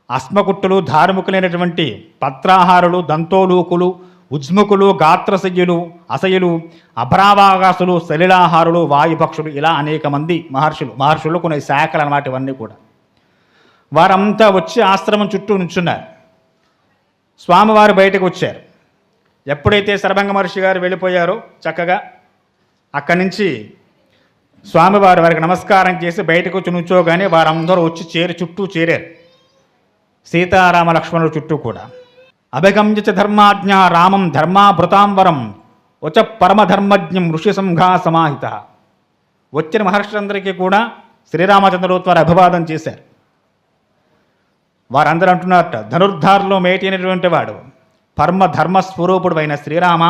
అస్మకుట్టులు, ధార్మికులైనటువంటి పత్రాహారులు, దంతోలూకులు, ఉజ్ముకులు, గాత్రసయ్యులు, అసయులు, అభరావాగాసులు, సలిలాహారులు, వాయుపక్షులు, ఇలా అనేక మంది మహర్షులు కొన్ని శాఖలు అన్నమాట. ఇవన్నీ కూడా వారంతా వచ్చి ఆశ్రమం చుట్టూ నుంచున్నారు. స్వామివారు బయటకు వచ్చారు. ఎప్పుడైతే శరభంగ మహర్షి గారు వెళ్ళిపోయారో చక్కగా అక్కడి నుంచి స్వామివారు వారికి నమస్కారం చేసి బయటకు వచ్చి నుంచోగానే వారందరూ వచ్చి చుట్టూ చేరారు. సీతారామ లక్ష్మణుల చుట్టూ కూడా. అభిగమ్యచ ధర్మాజ్ఞ రామం ధర్మాభృతాంబరం వచ పరమధర్మజ్ఞం ఋషి సంఘా సమాహిత. వచ్చిన మహర్షులందరికీ కూడా శ్రీరామచంద్రమూర్తి వారు అభివాదం చేశారు. వారందరూ అంటున్నారట, ధనుర్ధారులో మేటి అయినటువంటి వాడు, పరమ ధర్మస్వరూపుడు అయిన శ్రీరామ,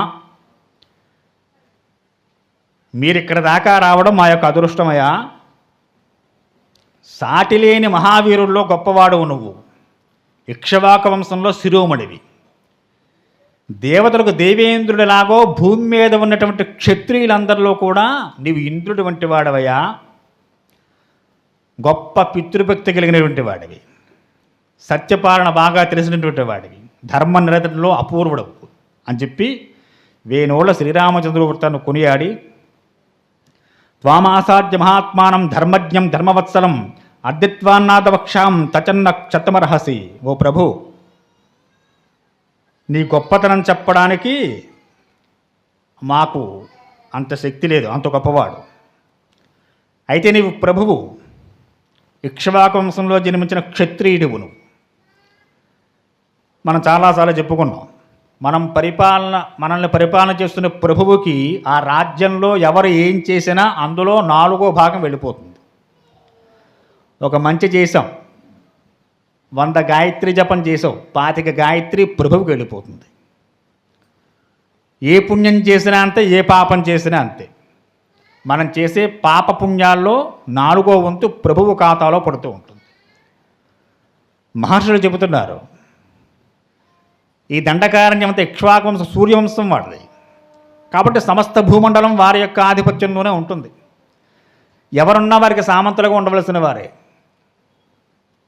మీరిక్కడ దాకా రావడం మా యొక్క అదృష్టమయ్యా. సాటిలేని మహావీరుల్లో గొప్పవాడువు నువ్వు. ఇక్ష్వాక వంశంలో శిరోమణివి. దేవతలకు దేవేంద్రుడిలాగో భూమి మీద ఉన్నటువంటి క్షత్రియులందరిలో కూడా నీవు ఇంద్రుడి వంటి వాడవయ్యా. గొప్ప పితృభక్తి కలిగినటువంటి వాడివి. సత్యపాలన బాగా తెలిసినటువంటి వాడివి. ధర్మ నిరతలో అపూర్వుడవు అని చెప్పి వేణోళ్ళ శ్రీరామచంద్రమూర్తిని కొనియాడి, త్వామాసాధ్య మహాత్మానం ధర్మజ్ఞం ధర్మవత్సలం అద్దిత్వాన్నాదవక్షాం తచన్న క్షతమర్హసి. ఓ ప్రభు, నీ గొప్పతనం చెప్పడానికి మాకు అంత శక్తి లేదు, అంత గొప్పవాడు. అయితే నీవు ప్రభువు, ఇక్ష్వాకు వంశంలో జన్మించిన క్షత్రియుడివు నువ్వు. మనం చాలాసార్లు చెప్పుకున్నాం, మనల్ని పరిపాలన చేస్తున్న ప్రభువుకి ఆ రాజ్యంలో ఎవరు ఏం చేసినా అందులో 4వ భాగం వెళ్ళిపోతుంది. ఒక మంచి చేసాం, 100 గాయత్రి జపం చేసావు, 25 గాయత్రి ప్రభువుకి వెళ్ళిపోతుంది. ఏ పుణ్యం చేసినా అంతే, ఏ పాపం చేసినా అంతే. మనం చేసే పాప పుణ్యాల్లో 4వ వంతు ప్రభువు ఖాతాలో పడుతూ ఉంటుంది. మహర్షులు చెబుతున్నారు, ఈ దండకారణ్యం అంతా ఇక్ష్వాకువంశం సూర్యవంశం వాడిది కాబట్టి సమస్త భూమండలం వారి యొక్క ఆధిపత్యంలోనే ఉంటుంది. ఎవరున్నా వారికి సామంతులుగా ఉండవలసిన వారే.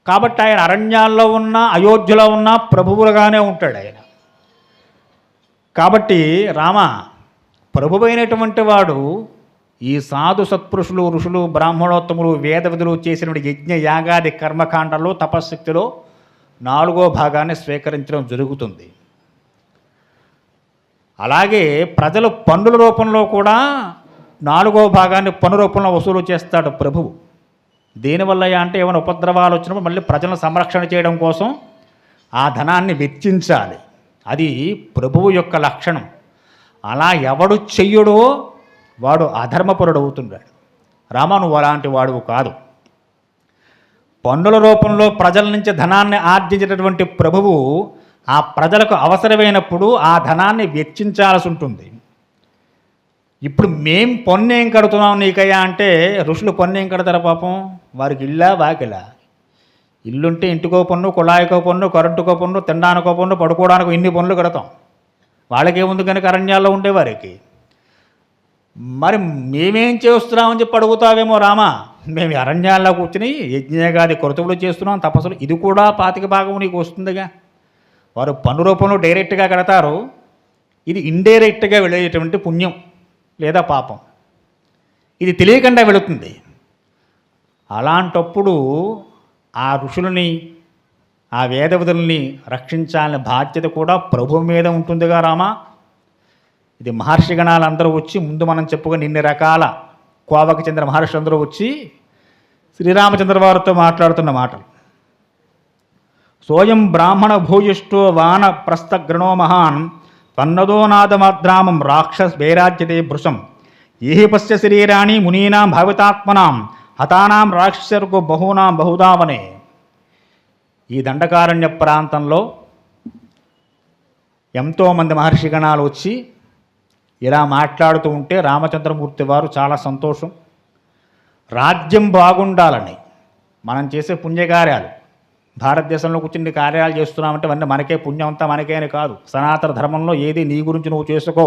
కాబట్టి ఆయన అరణ్యాల్లో ఉన్న, అయోధ్యలో ఉన్న ప్రభువులుగానే ఉంటాడు ఆయన. కాబట్టి రామ, ప్రభువైనటువంటి వాడు ఈ సాధు సత్పురుషులు, ఋషులు, బ్రాహ్మణోత్తములు, వేదవిధులు చేసినటువంటి యజ్ఞ యాగాది కర్మకాండలో తపశక్తిలో 4వ భాగాన్ని స్వీకరించడం జరుగుతుంది. అలాగే ప్రజలు పన్నుల రూపంలో కూడా 4వ భాగాన్ని పన్ను రూపంలో వసూలు చేస్తాడు ప్రభువు. దేనివల్ల అంటే ఏమైనా ఉపద్రవాలు వచ్చినప్పుడు మళ్ళీ ప్రజలను సంరక్షణ చేయడం కోసం ఆ ధనాన్ని వెచ్చించాలి. అది ప్రభువు యొక్క లక్షణం. అలా ఎవడు చెయ్యడో వాడు అధర్మపరుడు అవుతున్నాడు. రామ, నువ్వు అలాంటి వాడువు కాదు. పన్నుల రూపంలో ప్రజల నుంచి ధనాన్ని ఆర్జించేటటువంటి ప్రభువు ఆ ప్రజలకు అవసరమైనప్పుడు ఆ ధనాన్ని వెచ్చించాల్సి ఉంటుంది. ఇప్పుడు మేం పన్నేం కడుతున్నాం నీకయ్యా అంటే, ఋషులు పన్నేం కడతారు పాపం? వారికి ఇల్లా వాకిలా? ఇల్లుంటే ఇంటికో పన్ను, కుళాయికో పన్ను, కరెంటుకో పన్ను, తినడానికో పన్ను, పడుకోవడానికి ఇన్ని పన్నులు కడతాం. వాళ్ళకేముంది కనుక అరణ్యాల్లో ఉండేవారికి. మరి మేమేం చేస్తున్నామని చెప్పి అడుగుతావేమో రామా. మేము అరణ్యాల్లో కూర్చుని యజ్ఞగాది కృతువులు చేస్తున్నాం, తపస్సులు. ఇది కూడా 25 భాగం నీకు వస్తుందిగా. వారు పన్ను రూపంలో డైరెక్ట్గా కడతారు, ఇది ఇండైరెక్ట్గా వెళ్ళేటువంటి పుణ్యం లేదా పాపం. ఇది తెలియకుండా వెళుతుంది. అలాంటప్పుడు ఆ ఋషులని, ఆ వేదవిధుల్ని రక్షించాలనే బాధ్యత కూడా ప్రభువు మీద ఉంటుందిగా రామా. ఇది మహర్షి గణాలందరూ వచ్చి, ముందు మనం చెప్పుకొని ఇన్ని రకాల కోవకు చెందిన మహర్షులందరూ వచ్చి శ్రీరామచంద్ర వారితో మాట్లాడుతున్న మాటలు. సోయం బ్రాహ్మణ భూయిష్టో వాన ప్రస్థగ్రణో మహాన్ పన్నదో నాదమద్రామం రాక్షస్ వైరాజ్యతే భృశం ఏహి పశ్య శరీరాణి మునీనాం భావితాత్మనాం హతానాం రాక్షసర్గో బహూనాం బహుదావనే. ఈ దండకారణ్య ప్రాంతంలో ఎంతోమంది మహర్షి గణాలు వచ్చి ఇలా మాట్లాడుతూ ఉంటే రామచంద్రమూర్తి వారు చాలా సంతోషం. రాజ్యం బాగుండాలని మనం చేసే పుణ్యకార్యాలు, భారతదేశంలో కూర్చుని కార్యాలు చేస్తున్నామంటే అవన్నీ మనకే పుణ్యం అంతా మనకేనే కాదు. సనాతన ధర్మంలో ఏది నీ గురించి నువ్వు చేసుకో,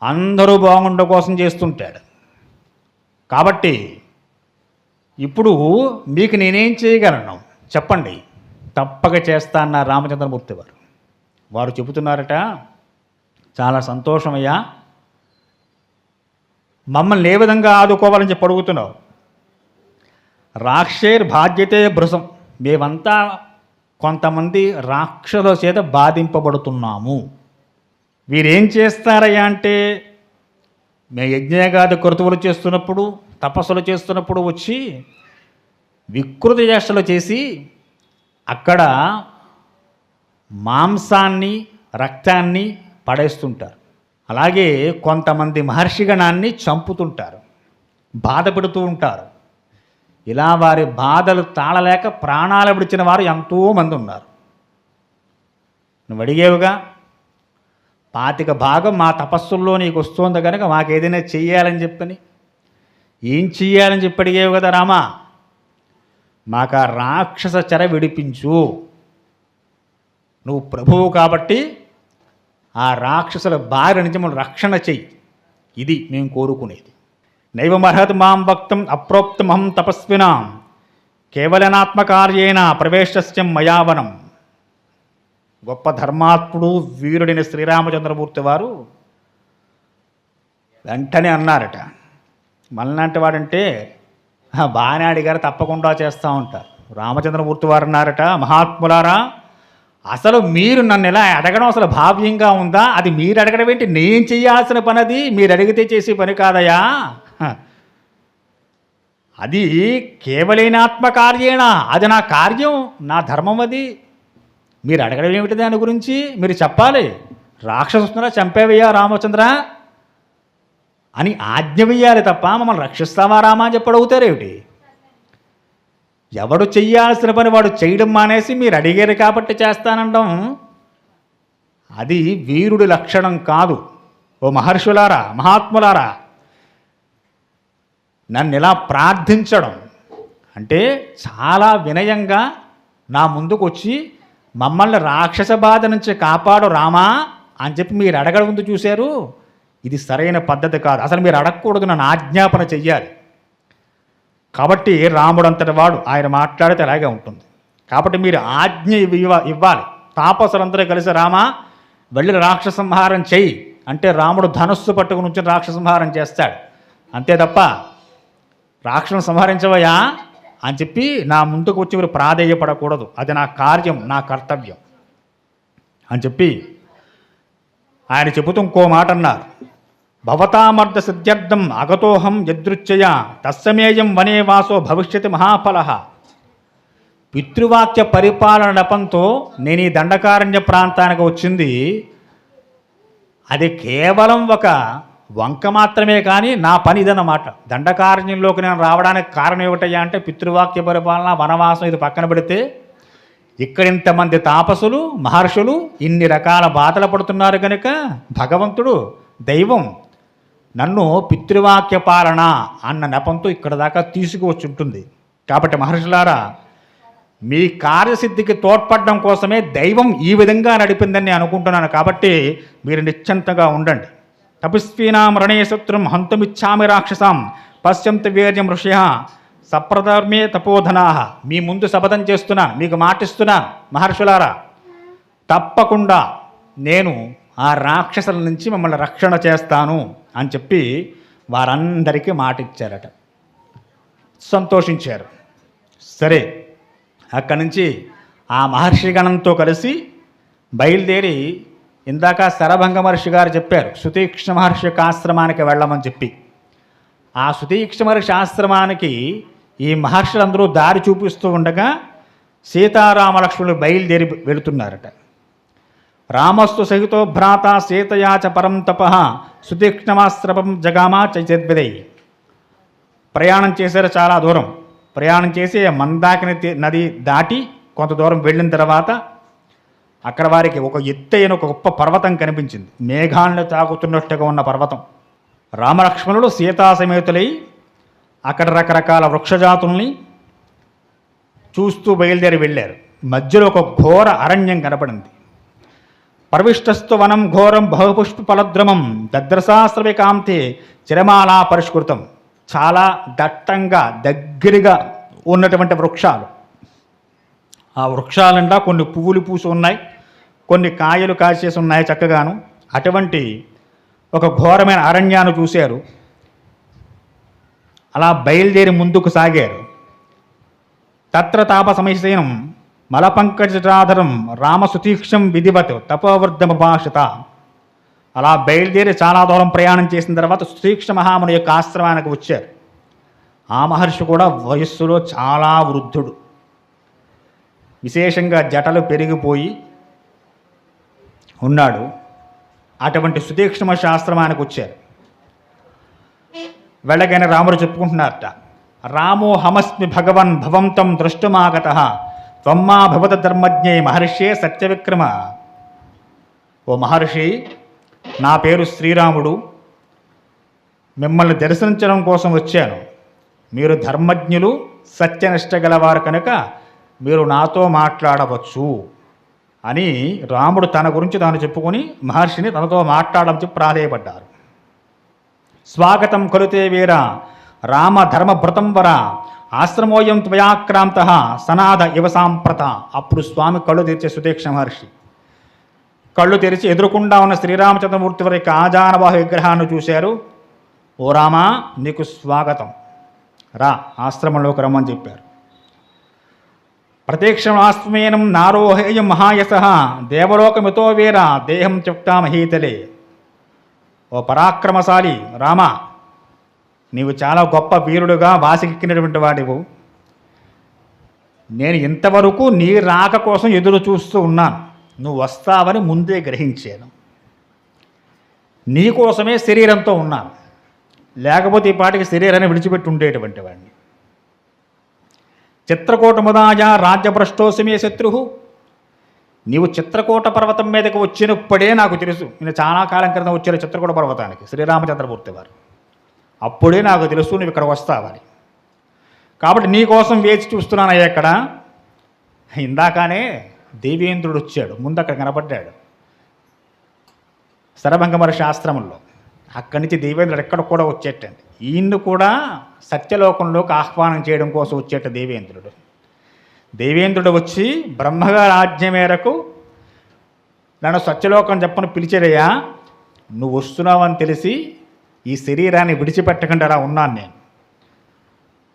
అందరూ బాగుండ కోసం చేస్తుంటాడు. కాబట్టి ఇప్పుడు మీకు నేనేం చేయగలను చెప్పండి, తప్పక చేస్తా అన్నారు రామచంద్రమూర్తి వారు. వారు చెబుతున్నారట, చాలా సంతోషమయ్యా, మమ్మల్ని ఏ విధంగా ఆదుకోవాలని చెప్పి అడుగుతున్నావు. రాక్షేర్ బాధ్యతే భృశం, మేమంతా కొంతమంది రాక్షసుల చేత బాధింపబడుతున్నాము. వీరేం చేస్తారయ్యా అంటే, మేము యజ్ఞగాది కృతువులు చేస్తున్నప్పుడు, తపస్సులు చేస్తున్నప్పుడు వచ్చి వికృతి చేష్టలు చేసి అక్కడ మాంసాన్ని, రక్తాన్ని పడేస్తుంటారు. అలాగే కొంతమంది మహర్షిగణాన్ని చంపుతుంటారు, బాధ పెడుతూ ఉంటారు. ఇలా వారి బాధలు తాళలేక ప్రాణాలు విడిచిన వారు ఎంతోమంది ఉన్నారు. నువ్వు అడిగేవుగా, 25 భాగం మా తపస్సుల్లో నీకు వస్తుంది కనుక మాకేదైనా చెయ్యాలని చెప్పని, ఏం చెయ్యాలని చెప్పి అడిగేవు కదా రామా. మాకు ఆ రాక్షస చెర విడిపించు, నువ్వు ప్రభువు కాబట్టి ఆ రాక్షసుల బారి నుంచి మనం రక్షణ చెయ్యి, ఇది మేము కోరుకునేది. నైవమర్హత్ మాం భక్తం అప్రోక్తమహం తపస్వినాం కేవలనాత్మకార్యేణ ప్రవేశస్యం మయావనం. గొప్ప ధర్మాత్ముడు, వీరుడైన శ్రీరామచంద్రమూర్తి వారు వెంటనే అన్నారట, మనలాంటి వాడంటే బాగానే అడిగారు, తప్పకుండా చేస్తూ ఉంటారు. రామచంద్రమూర్తి వారు అన్నారట, మహాత్ములారా, అసలు మీరు నన్ను ఇలా అడగడం అసలు భావ్యంగా ఉందా? అది మీరు అడగడం ఏంటి? నేను చేయాల్సిన పని, అది మీరు అడిగితే చేసే పని కాదయా. అది కేవలేనాత్మ కార్యేణ, అది నా కార్యం, నా ధర్మం. అది మీరు అడగడం ఏమిటి? దాని గురించి మీరు చెప్పాలి. రాక్షసుస్తున్నా చంపేవయ్యా రామచంద్ర అని ఆజ్ఞ వెయ్యాలి తప్ప మమ్మల్ని రక్షిస్తావా రామా అని చెప్పి అడుగుతారేమిటి? ఎవడు చెయ్యాల్సిన పని వాడు చేయడం మానేసి మీరు అడిగారు కాబట్టి చేస్తానండం, అది వీరుడి లక్షణం కాదు. ఓ మహర్షులారా, మహాత్ములారా, నన్ను ఇలా ప్రార్థించడం అంటే చాలా వినయంగా నా ముందుకు వచ్చి మమ్మల్ని రాక్షస బాధ నుంచి కాపాడు రామా అని చెప్పి మీరు అడగడం ముందు చూశారు, ఇది సరైన పద్ధతి కాదు. అసలు మీరు అడగకూడదు, నన్ను ఆజ్ఞాపన చెయ్యాలి. కాబట్టి రాముడంతటి వాడు, ఆయన మాట్లాడితే అలాగే ఉంటుంది. కాబట్టి మీరు ఆజ్ఞ ఇవ్వాలి. తాపసులందరూ కలిసి రామా వెళ్ళి రాక్షస సంహారం చెయ్యి అంటే రాముడు ధనుస్సు పట్టుకుని నుంచి రాక్షస సంహారం చేస్తాడు. అంతే తప్ప రాక్షసును సంహరించవయా అని చెప్పి నా ముందుకు వచ్చి మీరు ప్రాధేయపడకూడదు. అది నా కార్యం, నా కర్తవ్యం అని చెప్పి ఆయన చెబుతూ ఇంకో మాట అన్నారు. భవతామర్ధ సిద్ధ్యర్థం అగతోహం యదృచ్ఛయ తస్సమేయం వనే వాసో భవిష్యతి మహాఫల. పితృవాక్య పరిపాలన నెపంతో నేను ఈ దండకారణ్య ప్రాంతానికి వచ్చింది, అది కేవలం ఒక వంక మాత్రమే, కానీ నా పని ఇదన్నమాట. దండకారణ్యంలోకి నేను రావడానికి కారణం ఏమిటయ్యా అంటే పితృవాక్య పరిపాలన, వనవాసం ఇది పక్కన పెడితే ఇక్కడ ఇంతమంది తాపసులు మహర్షులు ఇన్ని రకాల బాధలు పడుతున్నారు కనుక భగవంతుడు దైవం నన్ను పితృవాక్య పాలన అన్న నెపంతో ఇక్కడ దాకా తీసుకువచ్చి ఉంటుంది. కాబట్టి మహర్షులారా, మీ కార్యసిద్ధికి తోడ్పడడం కోసమే దైవం ఈ విధంగా నడిపిందని నేను అనుకుంటున్నాను. కాబట్టి మీరు నిశ్చింతగా ఉండండి. తపస్వీనాం రణే శత్రుం హంతుమిచ్చామి రాక్షసాం పశ్యంత వీర్యం ఋషయ సప్రధర్మే తపోధనా. మీ ముందు శపథం చేస్తున్నాను, మీకు మాటిస్తున్నాను మహర్షులారా, తప్పకుండా నేను ఆ రాక్షసుల నుంచి మమ్మల్ని రక్షణ చేస్తాను అని చెప్పి వారందరికీ మాట ఇచ్చారట. సంతోషించారు. సరే, అక్కడి నుంచి ఆ మహర్షి గణంతో కలిసి బయలుదేరి, ఇందాక శరభంగ మహర్షి గారు చెప్పారు సుతీక్ష్ణ మహర్షి యొక్క ఆశ్రమానికి వెళ్ళమని చెప్పి, ఆ సుతీక్ష్ణ మహర్షి ఆశ్రమానికి ఈ మహర్షులందరూ దారి చూపిస్తూ ఉండగా సీతారామలక్ష్మణులు బయలుదేరి వెళుతున్నారట. రామస్తు సహితో భ్రాత సీతయాచ పరం తప సుతీక్ష్ణమాశ్రమం జగామా చైతద్విదై. ప్రయాణం చేశారు, చాలా దూరం ప్రయాణం చేసి మందాకిని నది దాటి కొంత దూరం వెళ్ళిన తర్వాత అక్కడ వారికి ఒక ఎత్తైన ఒక గొప్ప పర్వతం కనిపించింది. మేఘాలను తాకుతున్నట్టుగా ఉన్న పర్వతం. రామలక్ష్మణులు సీతా సమేతులై అక్కడ రకరకాల వృక్షజాతుల్ని చూస్తూ బయలుదేరి వెళ్ళారు. మధ్యలో ఒక ఘోర అరణ్యం కనపడింది. పర్విష్టస్తు వనం ఘోరం బహుపుష్ప ఫలద్రమం దద్రసాశ్రవికాంతే చిరమాలా పరిష్కృతం. చాలా దట్టంగా దగ్గరగా ఉన్నటువంటి వృక్షాలు. ఆ వృక్షాలంటా కొన్ని పువ్వులు పూసి ఉన్నాయి, కొన్ని కాయలు కాసేసి ఉన్నాయి చక్కగాను. అటువంటి ఒక ఘోరమైన అరణ్యాన్ని చూశారు. అలా బయలుదేరి ముందుకు సాగారు. తత్ర తాప సమయసేనం మలపంకజాధరం రామసుతీక్షం విధివత్ తపోవర్ధమభాషత. అలా బయలుదేరి చాలా దూరం ప్రయాణం చేసిన తర్వాత సుతీక్ష మహాముని యొక్క ఆశ్రమానికి వచ్చారు. ఆ మహర్షి కూడా వయస్సులో చాలా వృద్ధుడు, విశేషంగా జటలు పెరిగిపోయి ఉన్నాడు. అటువంటి సుతీక్ష మహర్షి ఆశ్రమానికి వచ్చారు. వెళ్ళగానే రాముడు చెప్పుకుంటున్నారట, రామో హమస్మి భగవన్ భవంతం దృష్టమాగత త్వమ్మా భవత ధర్మజ్ఞే మహర్షే సత్యవిక్రమ. ఓ మహర్షి, నా పేరు శ్రీరాముడు, మిమ్మల్ని దర్శించడం కోసం వచ్చాను. మీరు ధర్మజ్ఞులు, సత్యనిష్ట గలవారు కనుక మీరు నాతో మాట్లాడవచ్చు అని రాముడు తన గురించి తాను చెప్పుకొని మహర్షిని తనతో మాట్లాడడం చెప్పి ప్రాధేయపడ్డారు. స్వాగతం కొలితే వీర రామ ధర్మభృతం వర ఆశ్రమోయం త్వయాక్రాంత సనాద ఇవ సాంప్రత. అప్పుడు స్వామి కళ్ళు తెరిచే సుతీక్ష మహర్షి కళ్ళు తెరిచి ఎదురుకుండా ఉన్న శ్రీరామచంద్రమూర్తి వారి యొక్క ఆజానబాహు విగ్రహాన్ని చూశారు. ఓ రామా, నీకు స్వాగతం. రా ఆశ్రమంలోకి రమ్మని చెప్పారు. ప్రత్యక్షమాస్మేనం నారోహేయం మహాయస దేవలోకమితో వీర దేహం త్యుక్తా మహీతలే. ఓ పరాక్రమశాలి రామ, నీవు చాలా గొప్ప వీరుడుగా వాసికెక్కినటువంటి వాడివు. నేను ఇంతవరకు నీ రాక కోసం ఎదురు చూస్తూ ఉన్నాను. నువ్వు వస్తావని ముందే గ్రహించాను. నీకోసమే శరీరంతో ఉన్నాను, లేకపోతే ఈ పాటికి శరీరాన్ని విడిచిపెట్టి ఉండేటువంటి వాడిని. చిత్రకూటముదాయ రాజ్యభ్రష్టోసమే శత్రు. నీవు చిత్రకూట పర్వతం మీదకి వచ్చినప్పుడే నాకు తెలుసు. నేను చాలా కాలం క్రితం వచ్చాను చిత్రకూట పర్వతానికి శ్రీరామచంద్రమూర్తి వారు. అప్పుడే నాకు తెలుసు నువ్వు ఇక్కడ వస్తావని. కాబట్టి నీ కోసం వేచి చూస్తున్నానయ్యా. ఇక్కడ ఇందాకనే దేవేంద్రుడు వచ్చాడు, ముందు అక్కడ కనపడ్డాడు శరభంగ మహర్షి ఆశ్రమంలో. అక్కడి నుంచి దేవేంద్రుడు ఎక్కడ కూడా వచ్చేటండి. ఈయన్ను కూడా సత్యలోకంలోకి ఆహ్వానం చేయడం కోసం వచ్చేట దేవేంద్రుడు. దేవేంద్రుడు వచ్చి బ్రహ్మగారి ఆజ్ఞ మేరకు నన్ను సత్యలోకం చెప్పని పిలిచాడయ్యా. నువ్వు వస్తున్నావని తెలిసి ఈ శరీరాన్ని విడిచిపెట్టకుండా అలా ఉన్నాను నేను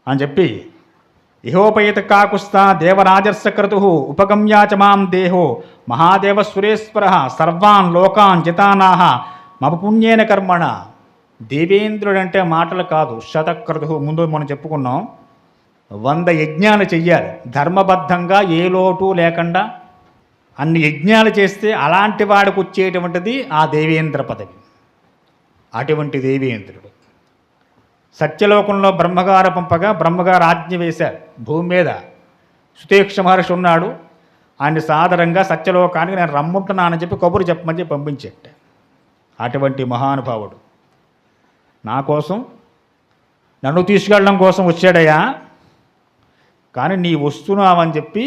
అని చెప్పి, ఇహోపయత కాకుస్తా దేవరాజర్షక్రతు ఉపగమ్యాచ మాం దేహో మహాదేవ సురేశ్వర సర్వాన్ లోకాన్ జితానాహ మమ పుణ్యేన కర్మణ. దేవేంద్రుడంటే మాటలు కాదు, శతక్రతు. ముందు మనం చెప్పుకున్నాం 100 యజ్ఞాలు చెయ్యాలి ధర్మబద్ధంగా, ఏ లోటు లేకుండా అన్ని యజ్ఞాలు చేస్తే అలాంటి వాడికి వచ్చేటువంటిది ఆ దేవేంద్ర పదవి. అటువంటి దేవేంద్రుడు సత్యలోకంలో బ్రహ్మగారు పంపగా బ్రహ్మగారు ఆజ్ఞ వేశారు. భూమి మీద సుతేక్ష మహర్షి ఉన్నాడు, ఆయన సాదరంగా సత్యలోకానికి నేను రమ్ముంటున్నానని చెప్పి కబురు చెప్పమని చెప్పి పంపించేట. అటువంటి మహానుభావుడు నా కోసం, నన్ను తీసుకెళ్ళడం కోసం వచ్చాడయ్యా. కానీ నీ వస్తున్నావని చెప్పి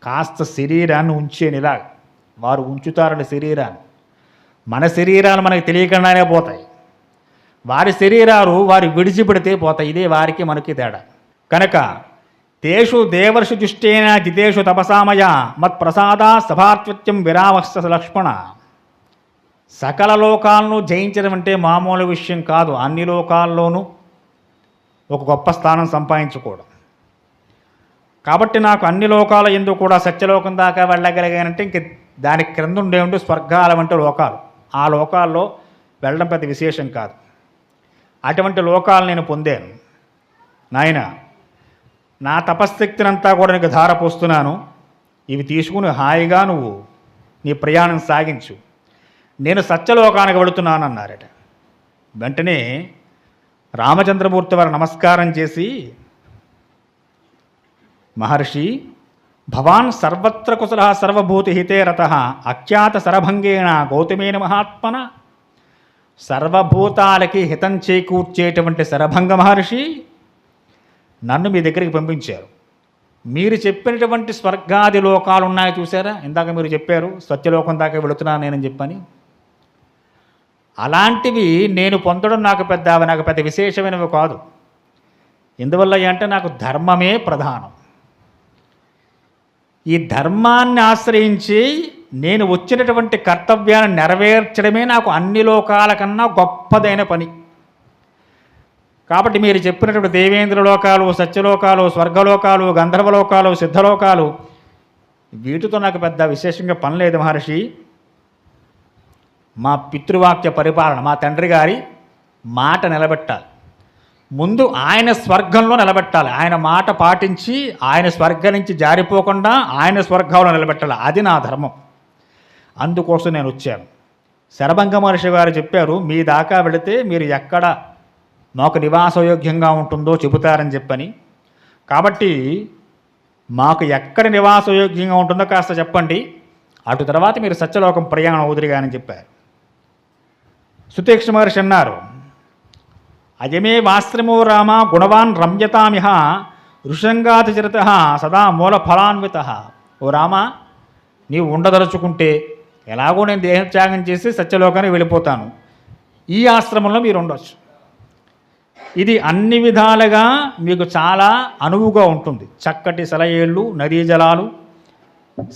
కాస్త శరీరాన్ని ఉంచేనిలా. వారు ఉంచుతారని శరీరాన్ని, మన శరీరాలు మనకు తెలియకుండానే పోతాయి. వారి శరీరాలు వారి విడిచిపెడితే పోతాయి. ఇదే వారికి మనకి తేడా. కనుక తేషు దేవర్షి దుష్టేన జితేషు తపసామయ మత్ప్రసాదా సభాత్వత్యం విరామస్స లక్ష్మణ. సకల లోకాలను జయించడం అంటే మామూలు విషయం కాదు. అన్ని లోకాల్లోనూ ఒక గొప్ప స్థానం సంపాదించుకోవడం. కాబట్టి నాకు అన్ని లోకాల ఎందుకు కూడా సత్యలోకం దాకా వెళ్ళగలిగానంటే ఇంక దానికి క్రింద ఉండే స్వర్గాలు వంటి లోకాలు. ఆ లోకాల్లో వెళ్ళడం పెద్ద విశేషం కాదు. అటువంటి లోకాలు నేను పొందాను. నాయన, నా తపశ్శక్తినంతా కూడా నీకు ధారపోస్తున్నాను. ఇవి తీసుకుని హాయిగా నువ్వు నీ ప్రయాణం సాగించు. నేను సత్యలోకానికి వెళుతున్నాను అన్నారట. వెంటనే రామచంద్రమూర్తి వారు నమస్కారం చేసి, మహర్షి, భవాన్ సర్వత్ర కుశల సర్వభూతి హితే రత అఖ్యాత శరభంగేణ గౌతమేన మహాత్మన. సర్వభూతాలకి హితం చేకూర్చేటువంటి శరభంగ మహర్షి నన్ను మీ దగ్గరికి పంపించారు. మీరు చెప్పినటువంటి స్వర్గాది లోకాలు ఉన్నాయి చూసారా, ఇందాక మీరు చెప్పారు సత్యలోకం దాకా వెళుతున్నాను నేనని చెప్పని. అలాంటివి నేను పొందడం నాకు పెద్ద విశేషమైనవి కాదు. ఎందువల్ల అంటే నాకు ధర్మమే ప్రధానం. ఈ ధర్మాన్ని ఆశ్రయించి నేను వచ్చినటువంటి కర్తవ్యాన్ని నెరవేర్చడమే నాకు అన్ని లోకాల కన్నా గొప్పదైన పని. కాబట్టి మీరు చెప్పినటువంటి దేవేంద్ర లోకాలు, సత్యలోకాలు, స్వర్గలోకాలు, గంధర్వలోకాలు, సిద్ధలోకాలు, వీటితో నాకు పెద్ద విశేషంగా పని లేదు మహర్షి. మా పితృవాక్య పరిపాలన, మా తండ్రి గారి మాట నిలబెట్టాలి. ముందు ఆయన స్వర్గంలో నిలబెట్టాలి. ఆయన మాట పాటించి ఆయన స్వర్గం నుంచి జారిపోకుండా ఆయన స్వర్గంలో నిలబెట్టాలి. అది నా ధర్మం. అందుకోసం నేను వచ్చాను. శరభంగ మహర్షి గారు చెప్పారు, మీ దాకా వెళితే మీరు ఎక్కడ మాకు నివాసయోగ్యంగా ఉంటుందో చెబుతారని చెప్పని. కాబట్టి మాకు ఎక్కడ నివాసయోగ్యంగా ఉంటుందో కాస్త చెప్పండి, అటు తర్వాత మీరు సత్యలోకం ప్రయాణం అవుదురుగానని చెప్పారు. సుతేక్ష మహర్షి అన్నారు, అజమే వాశ్రమో రామ గుణవాన్ రమ్యతామిహ ఋషంగాతిచరిత సదా మూల ఫలాన్విత. ఓ రామ, నీవు ఉండదలుచుకుంటే ఎలాగో నేను దేహత్యాగం చేసి సత్యలోకానికి వెళ్ళిపోతాను. ఈ ఆశ్రమంలో మీరు ఉండవచ్చు. ఇది అన్ని విధాలుగా మీకు చాలా అనువుగా ఉంటుంది. చక్కటి సెలయేళ్ళు, నదీ జలాలు,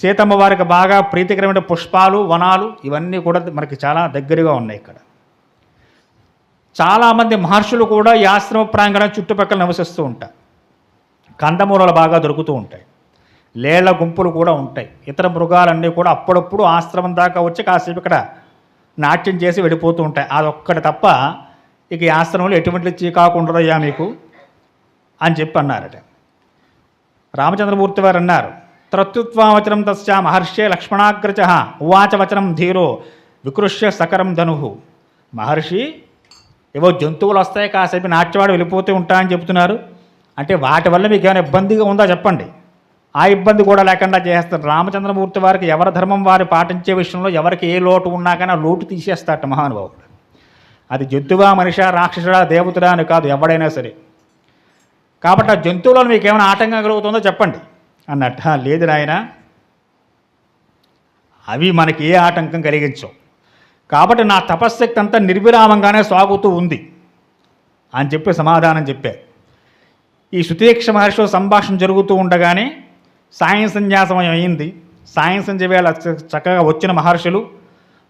సీతమ్మ వారికి బాగా ప్రీతికరమైన పుష్పాలు, వనాలు, ఇవన్నీ కూడా మనకి చాలా దగ్గరగా ఉన్నాయి ఇక్కడ. చాలామంది మహర్షులు కూడా ఈ ఆశ్రమ ప్రాంగణం చుట్టుపక్కల నివసిస్తూ ఉంటారు. కందమూలలు బాగా దొరుకుతూ ఉంటాయి, లేళ్ల గుంపులు కూడా ఉంటాయి. ఇతర మృగాలన్నీ కూడా అప్పుడప్పుడు ఆశ్రమం దాకా వచ్చి కాసేపు ఇక్కడ నాట్యం చేసి వెళ్ళిపోతూ ఉంటాయి. అదొక్కటి తప్ప ఇక ఈ ఆశ్రమంలో ఎటువంటి చీకాకు ఉండదయ్యా మీకు అని చెప్పి అన్నారట. రామచంద్రమూర్తి వారు అన్నారు, త్రత్యుత్వావచనం తస్యా మహర్షే లక్ష్మణాగ్రజ ఉవాచ వచనం ధీరో వికృష్య సకరం ధను. మహర్షి ఏవో జంతువులు వస్తాయి, కాసేపు నాట్యవాడు వెళ్ళిపోతూ ఉంటా అని చెబుతున్నారు, అంటే వాటి వల్ల మీకు ఏమైనా ఇబ్బందిగా ఉందా చెప్పండి. ఆ ఇబ్బంది కూడా లేకుండా చేస్తారు. రామచంద్రమూర్తి వారికి ఎవరి ధర్మం వారు పాటించే విషయంలో ఎవరికి ఏ లోటు ఉన్నా కానీ ఆ లోటు తీసేస్తాట మహానుభావుడు. అది జంతువా మనిషా రాక్షసుడా దేవతుడా అని కాదు, ఎవడైనా సరే. కాబట్టి ఆ జంతువులను మీకు ఏమైనా ఆటంకం కలుగుతుందో చెప్పండి అన్నట్ట. లేదు నాయన, అవి మనకి ఏ ఆటంకం కలిగించవు, కాబట్టి నా తపశ్శక్తి అంతా నిర్విరామంగానే సాగుతూ ఉంది అని చెప్పి సమాధానం చెప్పారు. ఈ సుతీక్ష మహర్షి సంభాషణ జరుగుతూ ఉండగానే సాయం సంధ్యా సమయం అయింది. సాయం సంధ్య వేళ చక్కగా వచ్చిన మహర్షులు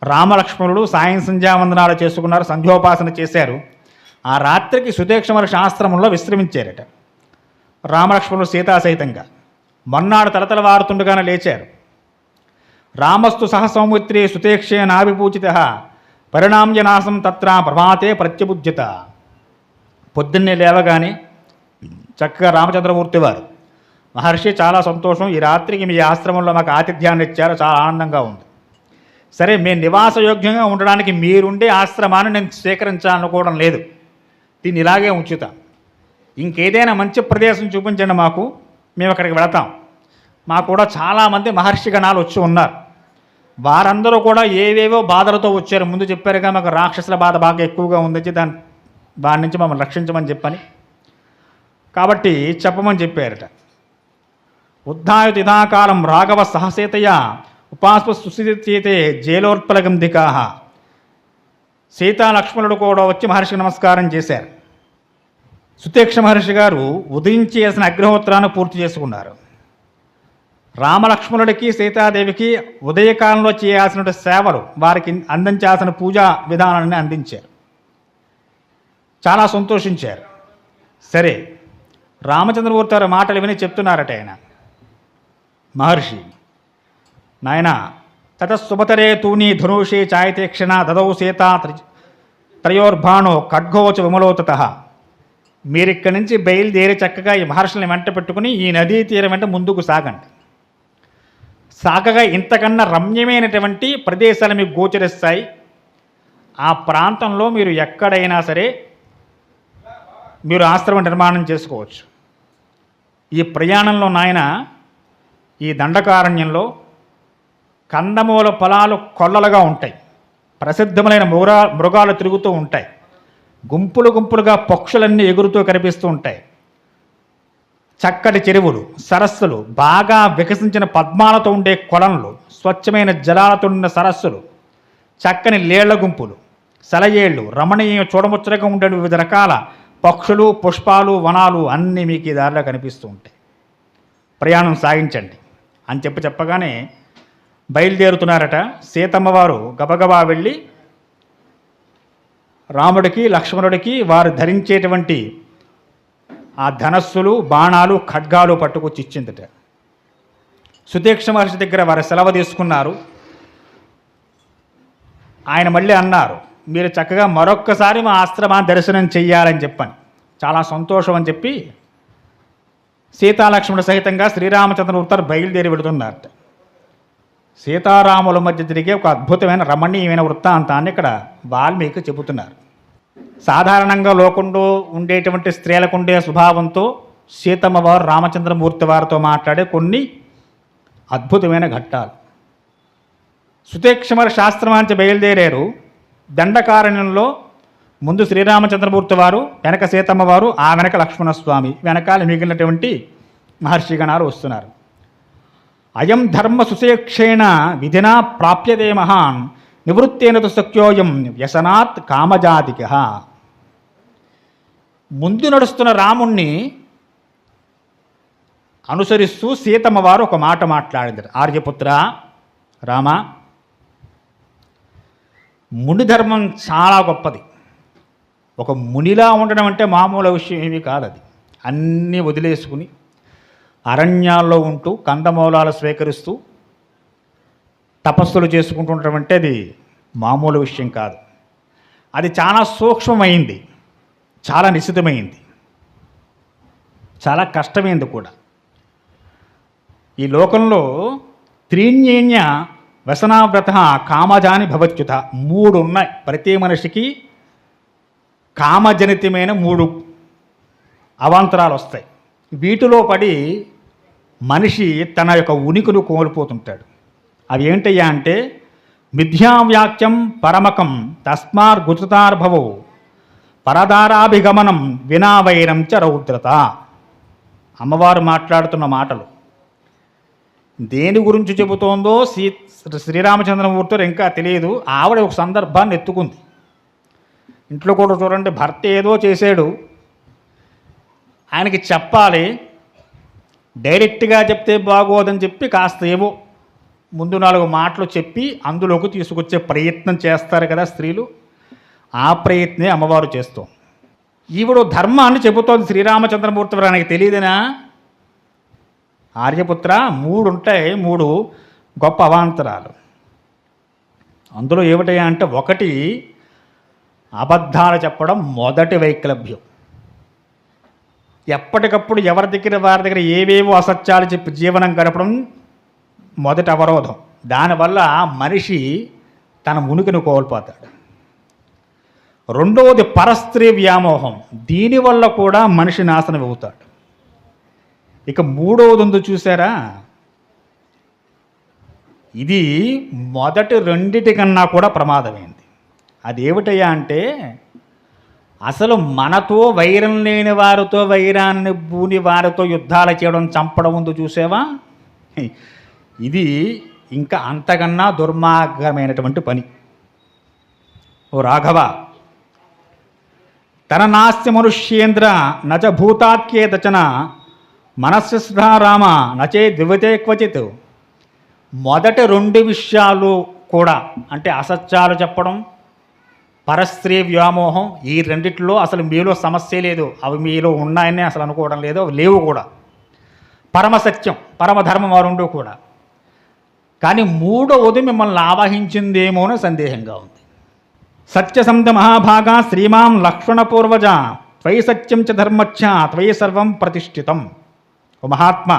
రామలక్ష్మణుడు సాయం సంధ్యావందనాలు చేసుకున్నారు, సంధ్యోపాసన చేశారు. ఆ రాత్రికి సుతీక్ష మహర్షి ఆశ్రమంలో విశ్రమించారట. రామలక్ష్మణుడు సీతాసహితంగా మొన్నాడు తలతలవారుతుండగానే లేచారు. రామస్తు సహ సౌమిత్రి సుతేక్షే నాభిపూజిత పరిణామ్యనాశం తత్ర ప్రభాతే ప్రత్యబుద్ధిత. పొద్దున్నే లేవగానే చక్కగా రామచంద్రమూర్తి వారు, మహర్షి చాలా సంతోషం, ఈ రాత్రికి మీ ఆశ్రమంలో మాకు ఆతిథ్యాన్ని ఇచ్చారు, చాలా ఆనందంగా ఉంది. సరే, మేము నివాసయోగ్యంగా ఉండడానికి మీరుండే ఆశ్రమాన్ని నేను స్వీకరించాలనుకోవడం లేదు, దీన్ని ఇలాగే ఉంచుతాం. ఇంకేదైనా మంచి ప్రదేశం చూపించండి మాకు, మేము అక్కడికి వెళతాం. మాకు కూడా చాలామంది మహర్షి గణాలు వచ్చి ఉన్నారు, వారందరూ కూడా ఏవేవో బాధలతో వచ్చారు. ముందు చెప్పారుగా మాకు రాక్షసుల బాధ బాగా ఎక్కువగా ఉంది, దాని నుంచి మమ్మల్ని రక్షించమని చెప్పని, కాబట్టి చెప్పమని చెప్పారట. ఉద్ధాయుత ఇదాకాలం రాఘవ సహసేతయ ఉపాస్వ సుశీతే జైలోత్పలగంధికా. సీతా లక్ష్మణుడు కూడా వచ్చి మహర్షికి నమస్కారం చేశారు. సుతీక్ష మహర్షి గారు ఉదయించి చేసిన అగ్నిహోత్రాన్ని పూర్తి చేసుకున్నారు. రామలక్ష్మణుడికి సీతాదేవికి ఉదయకాలంలో చేయాల్సిన సేవలు, వారికి అందించాల్సిన పూజా విధానాన్ని అందించారు. చాలా సంతోషించారు. సరే, రామచంద్రమూర్తి వారి మాటలు విని చెప్తున్నారట ఆయన, మహర్షి నాయన తతస్సుభతరే తూని ధనుషే ఛాయతేక్షణ దదౌ సీత త్రయోర్భాణో ఖడ్గోచ విమలోతత. మీరిక్కడి నుంచి బయలుదేరి చక్కగా ఈ మహర్షుల్ని వెంట పెట్టుకుని ఈ నదీ తీరం వెంట ముందుకు సాగండి. సాగగా ఇంతకన్నా రమ్యమైనటువంటి ప్రదేశాలు మీకు గోచరిస్తాయి. ఆ ప్రాంతంలో మీరు ఎక్కడైనా సరే మీరు ఆశ్రమం నిర్మాణం చేసుకోవచ్చు. ఈ ప్రయాణంలో నాయన ఈ దండకారణ్యంలో కందమూల పొలాలు కొల్లలుగా ఉంటాయి, ప్రసిద్ధములైన మృగాలు తిరుగుతూ ఉంటాయి, గుంపులు గుంపులుగా పక్షులన్నీ ఎగురుతూ కనిపిస్తూ ఉంటాయి, చక్కటి చెరువులు, సరస్సులు, బాగా వికసించిన పద్మాలతో ఉండే కొలనులు, స్వచ్ఛమైన జలాలతో ఉండిన సరస్సులు, చక్కని లేళ్ల గుంపులు, సెలయేళ్ళు, రమణీయ చూడముచ్చటగా ఉండే వివిధ రకాల పక్షులు, పుష్పాలు, వనాలు అన్నీ మీకు ఈ దారిలో కనిపిస్తూ ఉంటాయి. ప్రయాణం సాగించండి అని చెప్పగానే బయలుదేరుతున్నారట. సీతమ్మవారు గబగబా వెళ్ళి రాముడికి లక్ష్మణుడికి వారు ధరించేటువంటి ఆ ధనస్సులు, బాణాలు, ఖడ్గాలు పట్టుకొచ్చి ఇచ్చిందట. సుతీక్ష మహర్షి దగ్గర వారు సెలవు తీసుకున్నారు. ఆయన మళ్ళీ అన్నారు, మీరు చక్కగా మరొక్కసారి మా ఆశ్రమాన్ని దర్శనం చెయ్యాలని చెప్పని. చాలా సంతోషం అని చెప్పి సీతాలక్ష్మణుడు సహితంగా శ్రీరామచంద్రమూర్తి బయలుదేరి వెళుతున్నారట. సీతారాముల మధ్య తిరిగే ఒక అద్భుతమైన రమణీయమైన వృత్తాంతాన్ని ఇక్కడ వాల్మీకి చెబుతున్నారు. సాధారణంగా లోకంలో ఉండేటువంటి స్త్రీలకు ఉండే స్వభావంతో సీతమ్మ వారు రామచంద్రమూర్తి వారితో మాట్లాడే కొన్ని అద్భుతమైన ఘట్టాలు. సుతీక్షమర శాస్త్రమాంచి బయలుదేరారు. దండకారణ్యంలో ముందు శ్రీరామచంద్రమూర్తి వారు, వెనక సీతమ్మ వారు, ఆ వెనక లక్ష్మణస్వామి, వెనకాల మిగిలినటువంటి మహర్షిగణాలు వస్తున్నారు. అయం ధర్మ సుశేక్షేణ విధినా ప్రాప్యతే మహాన్ నివృత్తేన తు సఖ్యోయం వ్యసనాత్ కామజాతిక. ముందు నడుస్తున్న రాముణ్ణి అనుసరిస్తూ సీతమ్మ వారు ఒక మాట మాట్లాడింది. ఆర్యపుత్ర రామ, ముని ధర్మం చాలా గొప్పది. ఒక మునిలా ఉండడం అంటే మామూలు విషయం ఏమీ కాదు. అది అన్నీ వదిలేసుకుని అరణ్యాల్లో ఉంటూ కందమూలాలు స్వీకరిస్తూ తపస్సులు చేసుకుంటుండటం అంటే అది మామూలు విషయం కాదు. అది చాలా సూక్ష్మమైంది, చాలా నిశితమైంది, చాలా కష్టమైంది కూడా. ఈ లోకంలో త్రీణ్యేన్య వ్యసనావ్రత కామజాని భవత్యుత, 3 ఉన్నాయి. ప్రతి మనిషికి కామజనితమైన 3 అవాంతరాలు వస్తాయి. వీటిలో పడి మనిషి తన యొక్క ఉనికిని కోల్పోతుంటాడు. అవి ఏంటయ్యా అంటే మిథ్యావ్యాఖ్యం పరమకం తస్మార్గుతార్భవో పరదారాభిగమనం వినావైరం చ రౌద్రత. అమ్మవారు మాట్లాడుతున్న మాటలు దేని గురించి చెబుతోందో శ్రీరామచంద్రమూర్తి ఇంకా తెలియదు. ఆవిడ ఒక సందర్భాన్ని ఎత్తుకుంది. ఇంట్లో కూడా చూడండి, భర్త ఏదో చేశాడు, ఆయనకి చెప్పాలి, డైరెక్ట్గా చెప్తే బాగోదని చెప్పి కాస్త ఏవో ముందు 4 మాటలు చెప్పి అందులోకి తీసుకొచ్చే ప్రయత్నం చేస్తారు కదా స్త్రీలు. ఆ ప్రయత్నే అమ్మవారు చేస్తాం. ఈవిడ ధర్మాన్ని చెబుతోంది శ్రీరామచంద్రమూర్తి వారు. ఆయనకి తెలియదేనా? ఆర్యపుత్ర 3 ఉంటాయి, 3 గొప్ప అవాంతరాలు. అందులో ఏమిటయ్యా అంటే, 1 అబద్ధాలు చెప్పడం మొదటి వైక్లభ్యం. ఎప్పటికప్పుడు ఎవరి దగ్గర వారి దగ్గర ఏవేవో అసత్యాలు చెప్పి జీవనం గడపడం మొదటి అవరోధం. దానివల్ల మనిషి తన ఉనికిని కోల్పోతాడు. 2వది పరస్త్రీ వ్యామోహం. దీనివల్ల కూడా మనిషి నాశనం అవుతాడు. ఇక 3వది ఉంది చూసారా, ఇది మొదటి 2 కన్నా కూడా ప్రమాదమైంది. అదేమిటయ్యా అంటే, అసలు మనతో వైరం లేని వారితో వైరాన్ని భూని వారితో యుద్ధాలు చేయడం, చంపడం ఉంది చూసావా, ఇది ఇంకా అంతకన్నా దుర్మార్గమైనటువంటి పని. ఓ రాఘవ, తన నాస్తి మనుష్యేంద్ర నచ భూతాత్యేదచన మనస్సుధా రామ నచే ద్వివతే క్వచిత్. మొదటి 2 విషయాలు కూడా అంటే అసత్యాలు చెప్పడం, పరస్త్రీ వ్యామోహం, ఈ రెండిట్లో అసలు మీలో సమస్య లేదు. అవి మీలో ఉన్నాయని అసలు అనుకోవడం లేదు, అవి లేవు కూడా. పరమసత్యం, పరమధర్మం వారుండు కూడా. కానీ 3వది మిమ్మల్ని ఆవహించిందేమో అని సందేహంగా ఉంది. సత్యసంధ మహాభాగా శ్రీమాం లక్ష్మణపూర్వజ త్వయి సత్యం చ ధర్మచ్చ త్వయి సర్వం ప్రతిష్ఠితం. ఓ మహాత్మా,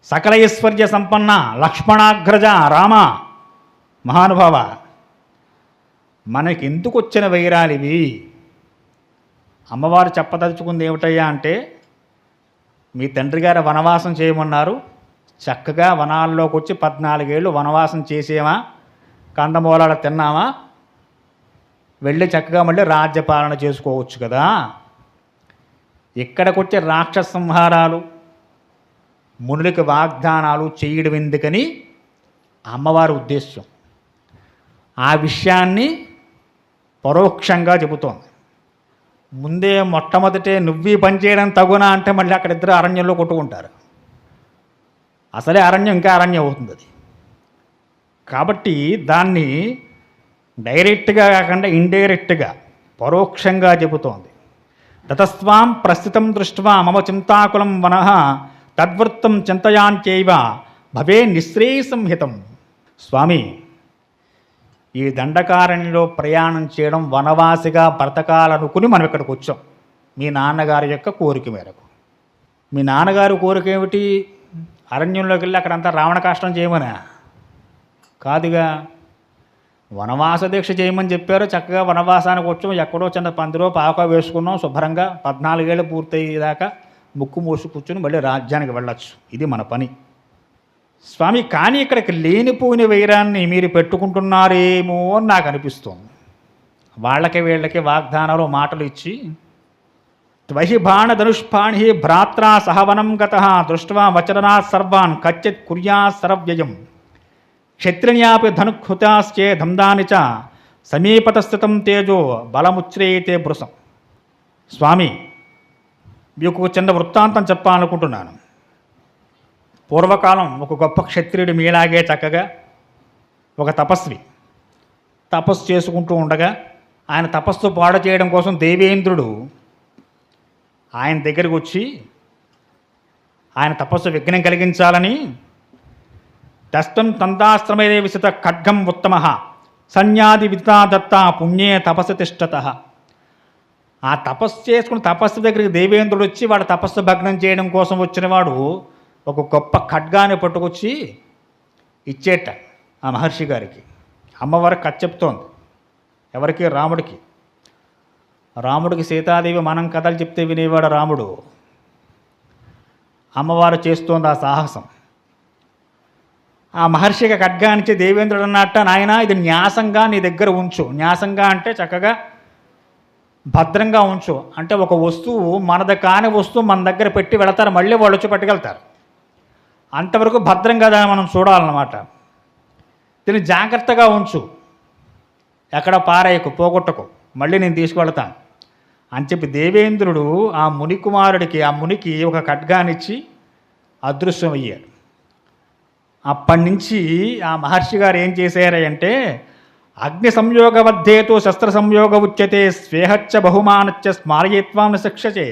సకల ఐశ్వర్య సంపన్న లక్ష్మణాగ్రజ రామ, మహానుభావ, మనకెందుకు వచ్చిన వైరాలివి? అమ్మవారు చెప్పదలుచుకుంది ఏమిటయ్యా అంటే, మీ తండ్రి గారు వనవాసం చేయమన్నారు, చక్కగా వనాల్లోకి వచ్చి 14 ఏళ్ళు వనవాసం చేసేమా, కందమూలాలు తిన్నామా, వెళ్ళి చక్కగా మళ్ళీ రాజ్యపాలన చేసుకోవచ్చు కదా. ఇక్కడికి వచ్చే రాక్షస సంహారాలు, మునులకి వాగ్దానాలు చేయడం ఎందుకని అమ్మవారి ఉద్దేశ్యం. ఆ విషయాన్ని పరోక్షంగా చెబుతోంది. ముందే మొట్టమొదటే నువ్వీ పని చేయడం తగునా అంటే మళ్ళీ అక్కడ ఇద్దరు అరణ్యంలో కొట్టుకుంటారు. అసలే అరణ్యం ఇంకా అరణ్యం అవుతుంది అది. కాబట్టి దాన్ని డైరెక్ట్గా కాకుండా ఇండైరెక్ట్గా పరోక్షంగా చెబుతోంది. తతస్వాం ప్రస్థితం దృష్ట్వా మమ చింతాకులం వనః తద్వృత్తం చింతయాంత్యైవ భవే నిశ్రేయసంహితం. స్వామి, ఈ దండకారణ్యంలో ప్రయాణం చేయడం, వనవాసిగా బ్రతకాలనుకుని మనం ఇక్కడికి వచ్చాం మీ నాన్నగారి యొక్క కోరిక మేరకు. మీ నాన్నగారి కోరిక ఏమిటి? అరణ్యంలోకి వెళ్ళి అక్కడంతా రావణ కాష్టం చేయమనా? కాదుగా, వనవాస దీక్ష చేయమని చెప్పారు. చక్కగా వనవాసానికి వచ్చాం, ఎక్కడో చిన్న పందిరో పాక వేసుకున్నాం, శుభ్రంగా 14 ఏళ్ళు పూర్తయ్యేదాకా ముక్కు మూసి కూర్చుని మళ్ళీ రాజ్యానికి వెళ్ళొచ్చు. ఇది మన పని. స్వామి, కానీ ఇక్కడికి లేనిపోయిన వైరాన్ని మీరు పెట్టుకుంటున్నారేమో అని నాకు అనిపిస్తోంది. వాళ్ళకి వీళ్ళకి వాగ్దానాలు మాటలు ఇచ్చి, త్వహి బాణ ధనుష్పాణి భ్రాత్రా సహవనం గతః దృష్ట్వా వచనాత్ సర్వాన్ కచ్చిత్ కుర్యాత్ సరవ్యయం క్షత్రిణ్యాపి ధనుఃహృతాశ్చే ధందాని చ సమీపతస్థితం తేజో బలముచ్రేతే భృసం. స్వామి, మీకు చిన్న వృత్తాంతం చెప్పాలనుకుంటున్నాను. పూర్వకాలం ఒక గొప్ప క్షత్రియుడు మీలాగే చక్కగా ఒక తపస్వి తపస్సు చేసుకుంటూ ఉండగా ఆయన తపస్సు పాడు చేయడం కోసం దేవేంద్రుడు ఆయన దగ్గరికి వచ్చి ఆయన తపస్సు విఘ్నం కలిగించాలని దస్తం తందాశ్రమే విసిత ఖడ్గం ఉత్తమ సన్యాది విదితా దత్త పుణ్యే తపస్సు తిష్టత. ఆ తపస్సు చేసుకుని తపస్సు దగ్గరికి దేవేంద్రుడు వచ్చి వాడు తపస్సు భగ్నం చేయడం కోసం వచ్చినవాడు ఒక గొప్ప ఖడ్గాన్ని పట్టుకొచ్చి ఇచ్చేట ఆ మహర్షి గారికి. అమ్మవారు కథ చెప్తోంది ఎవరికి? రాముడికి. రాముడికి సీతాదేవి మనం కథలు చెప్తే వినేవాడు రాముడు. అమ్మవారు చేస్తోంది ఆ సాహసం. ఆ మహర్షికి ఖడ్గానిచ్చి దేవేంద్రుడు అన్నట్ట, నాయన ఇది న్యాసంగా నీ దగ్గర ఉంచు. న్యాసంగా అంటే చక్కగా భద్రంగా ఉంచు. అంటే ఒక వస్తువు మనది కాని వస్తువు మన దగ్గర పెట్టి వెళతారు, మళ్ళీ వాళ్ళు వచ్చి పట్టుకెళ్తారు. అంతవరకు భద్రంగా దాన్ని మనం చూడాలన్నమాట. దీన్ని జాగ్రత్తగా ఉంచు, ఎక్కడ పారేయకు, పోగొట్టకు, మళ్ళీ నేను తీసుకువెళతాను అని చెప్పి దేవేంద్రుడు ఆ మునికుమారుడికి, ఆ మునికి ఒక ఖడ్గానిచ్చి అదృశ్యమయ్యాడు. అప్పటి నుంచి ఆ మహర్షి గారు ఏం చేశారంటే, అగ్ని సంయోగవద్ధేతో శస్త్ర సంయోగ ఉచ్యతే స్వేహచ్చ బహుమానచ్చ స్మారయత్వాన్ని శిక్షచే.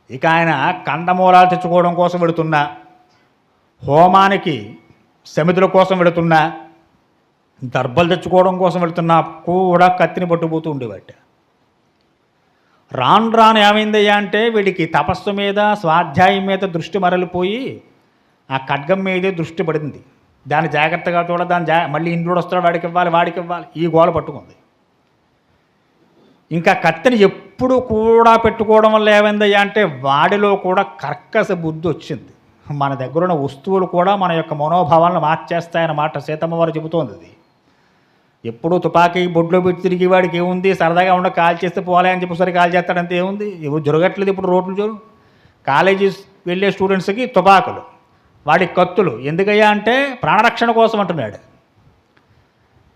ఇక ఆయన కందమూలాలు తెచ్చుకోవడం కోసం వెళుతున్నా, హోమానికి సమితుల కోసం వెళుతున్నా, దర్భలు తెచ్చుకోవడం కోసం వెళుతున్నా కూడా కత్తిని పట్టుకుపోతూ ఉండేవాట. రాను రాను ఏమైందయ్యా అంటే వీడికి తపస్సు మీద స్వాధ్యాయం మీద దృష్టి మరలిపోయి ఆ ఖడ్గం మీదే దృష్టి పడింది. దాన్ని జాగ్రత్తగా చూడ, దాన్ని మళ్ళీ ఇంట్లో వస్తాడు, వాడికి ఇవ్వాలి ఈ గోల పట్టుకుంది. ఇంకా కత్తిని ఎప్పుడు కూడా పెట్టుకోవడం వల్ల ఏమైందయ్యా అంటే వాడిలో కూడా కర్కశ బుద్ధి వచ్చింది. మన దగ్గర ఉన్న వస్తువులు కూడా మన యొక్క మనోభావాలను మార్చేస్తాయన్నమాట సీతమ్మ వారు చెబుతోంది. అది ఎప్పుడు తుపాకీ బొడ్లో పెట్టి తిరిగి వాడికి ఏముంది, సరదాగా ఉండ కాల్ చేస్తే పోలే అని చెప్పి సరే కాల్ చేస్తాడంతే ఏముంది. ఎవరు జరగట్లేదు ఇప్పుడు రోడ్లు చూడు. కాలేజీ వెళ్ళే స్టూడెంట్స్కి తుపాకులు, వాడికి కత్తులు. ఎందుకయ్యా అంటే ప్రాణరక్షణ కోసం అంటున్నాడు.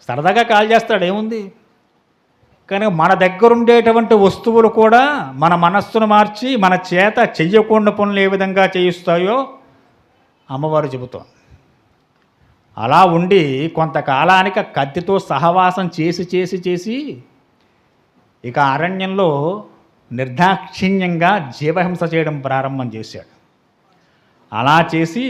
సరదాగా కాల్ చేస్తాడు, ఏముంది. కానీ మన దగ్గర ఉండేటువంటి వస్తువులు కూడా మన మనస్సును మార్చి మన చేత చెయ్యకుండా పనులు ఏ విధంగా చేయిస్తాయో అమ్మవారు చెబుతోంది. అలా ఉండి కొంతకాలానికి కత్తితో సహవాసం చేసి ఇక అరణ్యంలో నిర్దాక్షిణ్యంగా జీవహింస చేయడం ప్రారంభం చేశాడు. అలా చేసి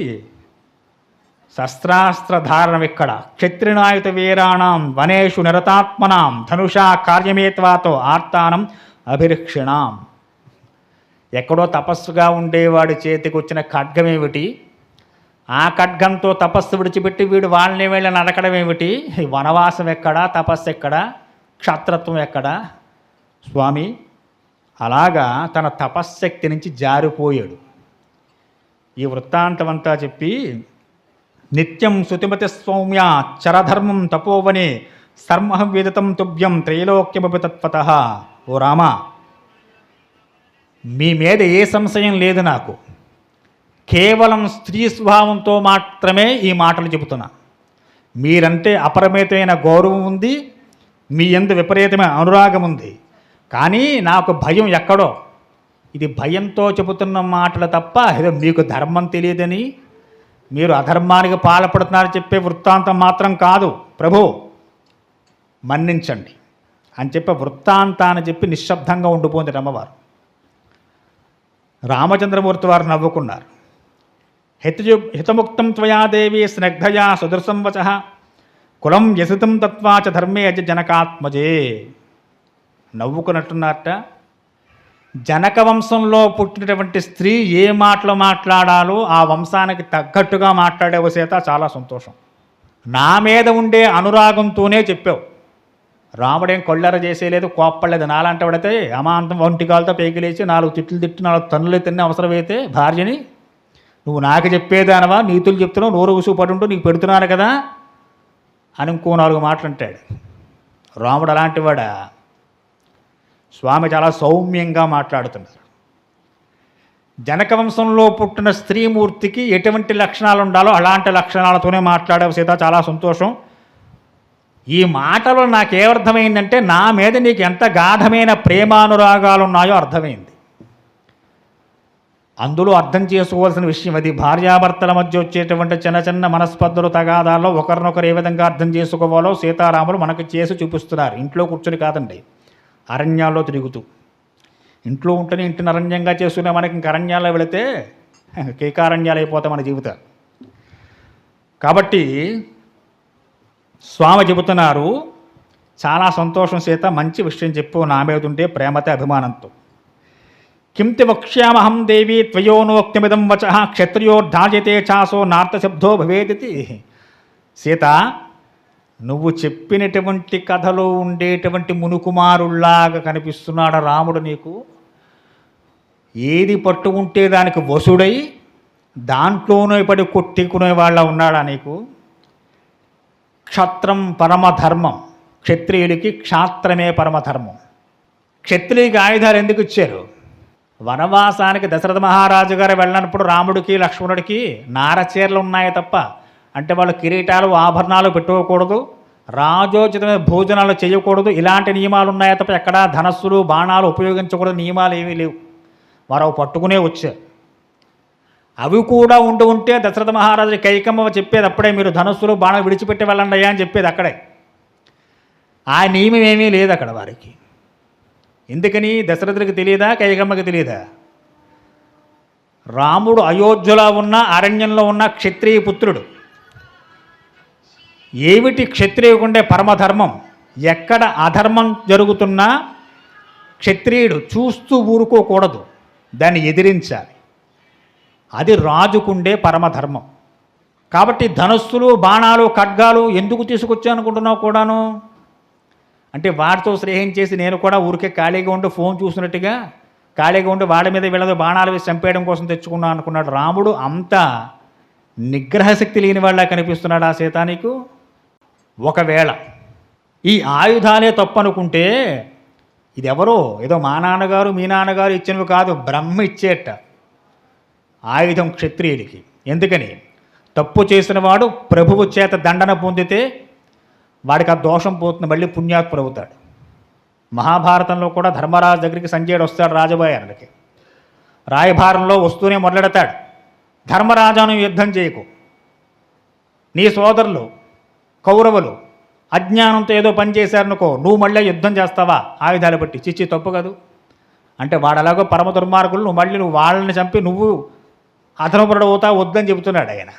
శస్త్రాస్త్రధారణం ఇక్కడ క్షత్రినాయుత వీరాణం వనేషు నిరతాత్మనాం ధనుషా కార్యమేత్వాతో ఆర్తానం అభిరక్షిణాం. ఎక్కడో తపస్సుగా ఉండేవాడి చేతికి వచ్చిన ఖడ్గమేమిటి, ఆ ఖడ్గంతో తపస్సు విడిచిపెట్టి వీడు వాళ్ళని వెళ్ళి నరకడం ఏమిటి, వనవాసం ఎక్కడా, తపస్సు ఎక్కడా, క్షత్రత్వం ఎక్కడా స్వామి. అలాగా తన తపశ్శక్తి నుంచి జారిపోయాడు. ఈ వృత్తాంతమంతా చెప్పి నిత్యం శృతిమతి సౌమ్య చరధర్మం తపోవనే సర్మహం వేదితం తుభ్యం త్రైలోక్యమపి తత్వతః. ఓ రామ, మీ మీద ఏ సంశయం లేదు నాకు. కేవలం స్త్రీ స్వభావంతో మాత్రమే ఈ మాటలు చెబుతున్నా. మీరంటే అపరిమితమైన గౌరవం ఉంది, మీ యందు విపరీతమైన అనురాగం ఉంది. కానీ నాకు భయం ఎక్కడో. ఇది భయంతో చెబుతున్న మాటలు తప్ప ఏదో మీకు ధర్మం తెలియదని, మీరు అధర్మానికి పాల్పడుతున్నారని చెప్పే వృత్తాంతం మాత్రం కాదు. ప్రభు మన్నించండి అని చెప్పి వృత్తాంతాన్ని చెప్పి నిశ్శబ్దంగా ఉండిపోయింది అమ్మవారు. రామచంద్రమూర్తి వారు నవ్వుకున్నారు. హితముక్తం త్వయా దేవి స్నిగ్ధయా సుదర్శం వచః కులం యసితం తత్వాచ ధర్మే అజ జనకాత్మజే. నవ్వుకున్నట్టున్నారట. జనక వంశంలో పుట్టినటువంటి స్త్రీ ఏ మాటలు మాట్లాడాలో ఆ వంశానికి తగ్గట్టుగా మాట్లాడేవ సీత, చాలా సంతోషం. నా మీద ఉండే అనురాగంతోనే చెప్పావు. రాముడేం కొల్లెర చేసేలేదు, కోప్పలేదు. నాలాంటి వాడితే అమాంతం ఒంటికాలతో పేకిలేసి 4 తిట్లు తిట్టి 4 తన్నులు తిన్న అవసరమైతే భార్యని నువ్వు నాకు చెప్పేదానవా, నీతులు చెప్తున్నావు, నోరు ఉసుపడుంటూ నీకు పెడుతున్నాను కదా అని ఇంకో 4 మాటలు అంటాడు. రాముడు అలాంటి వాడా? స్వామి చాలా సౌమ్యంగా మాట్లాడుతున్నారు. జనక వంశంలో పుట్టిన స్త్రీమూర్తికి ఎటువంటి లక్షణాలు ఉండాలో అలాంటి లక్షణాలతోనే మాట్లాడే సీత, చాలా సంతోషం. ఈ మాటలో నాకేమర్థమైందంటే నా మీద నీకు ఎంత గాఢమైన ప్రేమానురాగాలు ఉన్నాయో అర్థమైంది. అందులో అర్థం చేసుకోవాల్సిన విషయం అది. భార్యాభర్తల మధ్య వచ్చేటువంటి చిన్న చిన్న మనస్పర్ధలు తగాదాల్లో ఒకరినొకరు ఏ విధంగా అర్థం చేసుకోవాలో సీతారాములు మనకు చేసి చూపిస్తున్నారు. ఇంట్లో కూర్చొని కాదండి, అరణ్యాల్లో తిరుగుతూ. ఇంట్లో ఉంటేనే ఇంటిని అరణ్యంగా చేసుకునే మనకి ఇంక అరణ్యాల్లో వెళితే కేకారణ్యాలు అయిపోతాయి మన జీవితాలు. కాబట్టి స్వామి చెబుతున్నారు, చాలా సంతోషం సీత, మంచి విషయం చెప్పు నా మీద ఉంటే ప్రేమతో అభిమానంతో. కింతి వక్ష్యామహం దేవి త్వయోనోక్తిమిదం వచ క్షత్రియోర్ధాజితే చాసో నార్తశబ్దో భవేదితి. సీత, నువ్వు చెప్పినటువంటి కథలో ఉండేటువంటి మునుకుమారుల్లాగా కనిపిస్తున్నాడు రాముడు నీకు. ఏది పట్టు ఉంటే దానికి వసుడై దాంట్లోనే పడి కొట్టుకునే వాళ్ళ ఉన్నాడా నీకు? క్షత్రం పరమధర్మం, క్షత్రియుడికి క్షాత్రమే పరమధర్మం. క్షత్రియుడికి ఆయుధాలు ఎందుకు ఇచ్చారు? వనవాసానికి దశరథ మహారాజు గారు వెళ్ళినప్పుడు రాముడికి లక్ష్మణుడికి నారచీరలు ఉన్నాయి తప్ప, అంటే వాళ్ళు కిరీటాలు ఆభరణాలు పెట్టుకోకూడదు, రాజోచితమైన భోజనాలు చేయకూడదు, ఇలాంటి నియమాలు ఉన్నాయా తప్ప ఎక్కడా ధనస్సులు బాణాలు ఉపయోగించకూడదు నియమాలు ఏమీ లేవు. వారు పట్టుకునే వచ్చారు. అవి కూడా ఉంటే దశరథ మహారాజు కైకమ్మ చెప్పేది అప్పుడే, మీరు ధనస్సులు బాణాలు విడిచిపెట్టి వెళ్ళండి అయ్యా అని చెప్పేది అక్కడే. ఆ నియమం ఏమీ లేదు అక్కడ వారికి. ఎందుకని? దశరథుడికి తెలియదా, కైకమ్మకి తెలియదా? రాముడు అయోధ్యలో ఉన్న అరణ్యంలో ఉన్న క్షత్రియ పుత్రుడు. ఏమిటి క్షత్రియుకుండే పరమధర్మం? ఎక్కడ అధర్మం జరుగుతున్నా క్షత్రియుడు చూస్తూ ఊరుకోకూడదు, దాన్ని ఎదిరించాలి. అది రాజుకుండే పరమధర్మం. కాబట్టి ధనస్సులు బాణాలు ఖడ్గాలు ఎందుకు తీసుకొచ్చానుకుంటున్నావు కూడాను అంటే, వాటితో స్నేహం చేసి నేను కూడా ఊరికే ఖాళీగా ఉండి ఫోన్ చూసినట్టుగా ఖాళీగా ఉండి వాడి మీద వీళ్ళతో బాణాలు వేసి చంపేయడం కోసం తెచ్చుకున్నాను అనుకున్నాడు. రాముడు అంత నిగ్రహశక్తి లేని వాళ్ళ కనిపిస్తున్నాడు ఆ సీత నీకు. ఒకవేళ ఈ ఆయుధాలే తప్పనుకుంటే, ఇది ఎవరో ఏదో మా నాన్నగారు మీ నాన్నగారు ఇచ్చినవి కాదు, బ్రహ్మ ఇచ్చేట ఆయుధం క్షత్రియుడికి. ఎందుకని? తప్పు చేసిన వాడు ప్రభువు చేత దండన పొందితే వాడికి ఆ దోషం పోతుంది, మళ్ళీ పుణ్యాత్ముడు అవుతాడు. మహాభారతంలో కూడా ధర్మరాజు దగ్గరికి సంజయుడు వస్తాడు రాజభాయానికి. రాయభారంలో వస్తూనే మొదలెడతాడు, ధర్మరాజాను యుద్ధం చేయకు, నీ సోదరులు కౌరవులు అజ్ఞానంతో ఏదో పని చేశారనుకో, నువ్వు మళ్ళీ యుద్ధం చేస్తావా ఆయుధాలు బట్టి? చిచ్చి తప్పు కాదు అంటే, వాడు అలాగో పరమ దుర్మార్గులు, నువ్వు వాళ్ళని చంపి నువ్వు అధర్మపరుడు అవుతా వద్దని చెబుతున్నాడు ఆయన.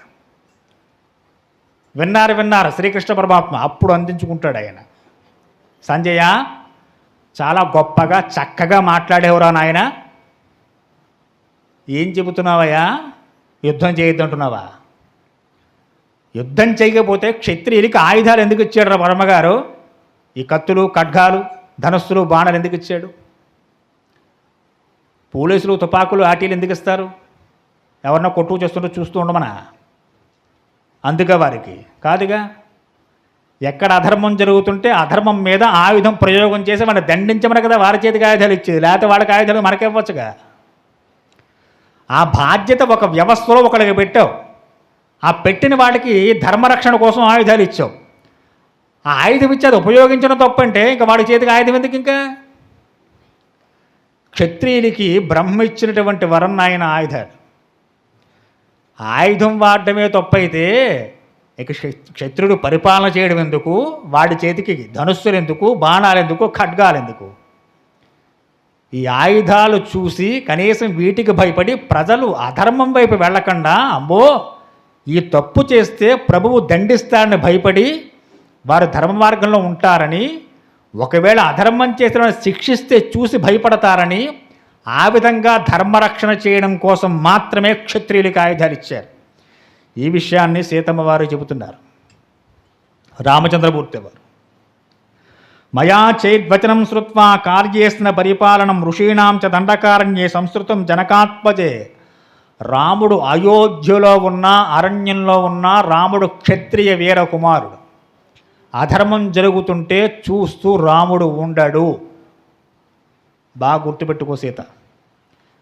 విన్నారు శ్రీకృష్ణ పరమాత్మ. అప్పుడు అందించుకుంటాడు ఆయన, సంజయ చాలా గొప్పగా చక్కగా మాట్లాడేవరా నాయన, ఏం చెబుతున్నావయ్యా, యుద్ధం చేయొద్దంటున్నావా? యుద్ధం చేయకపోతే క్షత్రియులకి ఆయుధాలు ఎందుకు ఇచ్చాడు రా వర్మగారు? ఈ కత్తులు ఖడ్గాలు ధనస్సులు బాణాలు ఎందుకు ఇచ్చాడు? పోలీసులు తుపాకులు ఆటీలు ఎందుకు ఇస్తారు? ఎవరన్నా కొట్టు చేస్తుంటో చూస్తూ ఉండమనా? అందుగా వారికి కాదుగా. ఎక్కడ అధర్మం జరుగుతుంటే అధర్మం మీద ఆయుధం ప్రయోగం చేసి వాడిని దండించమని కదా వారి చేతికి ఆయుధాలు ఇచ్చేది, లేకపోతే వాళ్ళకి ఆయుధాలు మనకివ్వచ్చుగా. ఆ బాధ్యత ఒక వ్యవస్థలో ఒకడికి పెట్టావు, ఆ పెట్టిన వాడికి ధర్మరక్షణ కోసం ఆయుధాలు ఇచ్చావు. ఆ ఆయుధం ఇచ్చి అది ఉపయోగించడం తప్పంటే ఇంకా వాడి చేతికి ఆయుధం ఎందుకు? ఇంకా క్షత్రియులకి బ్రహ్మ ఇచ్చినటువంటి వరం ఆయన ఆయుధాలు. ఆయుధం వాడటమే తప్పైతే ఇక క్షత్రుడు పరిపాలన చేయడం ఎందుకు? వాడి చేతికి ధనుస్సులు ఎందుకు, బాణాలు ఎందుకు, ఖడ్గాలు ఎందుకు? ఈ ఆయుధాలు చూసి కనీసం వీటికి భయపడి ప్రజలు అధర్మం వైపు వెళ్ళకుండా, అమ్మో ఈ తప్పు చేస్తే ప్రభువు దండిస్తాడని భయపడి వారు ధర్మ మార్గంలో ఉంటారని, ఒకవేళ అధర్మం చేసిన శిక్షిస్తే చూసి భయపడతారని, ఆ విధంగా ధర్మరక్షణ చేయడం కోసం మాత్రమే క్షత్రియులకి ఆయుధాలు ఇచ్చారు. ఈ విషయాన్ని సీతమ్మ వారు చెబుతున్నారు. రామచంద్రమూర్తి వారు, మయా చేద్వచనం శ్రుత్వా కార్యేస్న పరిపాలనం ఋషీణాం చ దండకారణ్యే సంస్కృతం జనకాత్మజే. రాముడు అయోధ్యలో ఉన్న అరణ్యంలో ఉన్న రాముడు క్షత్రియ వీర కుమారుడు. అధర్మం జరుగుతుంటే చూస్తూ రాముడు ఉండడు. బాగా గుర్తుపెట్టుకో సీత.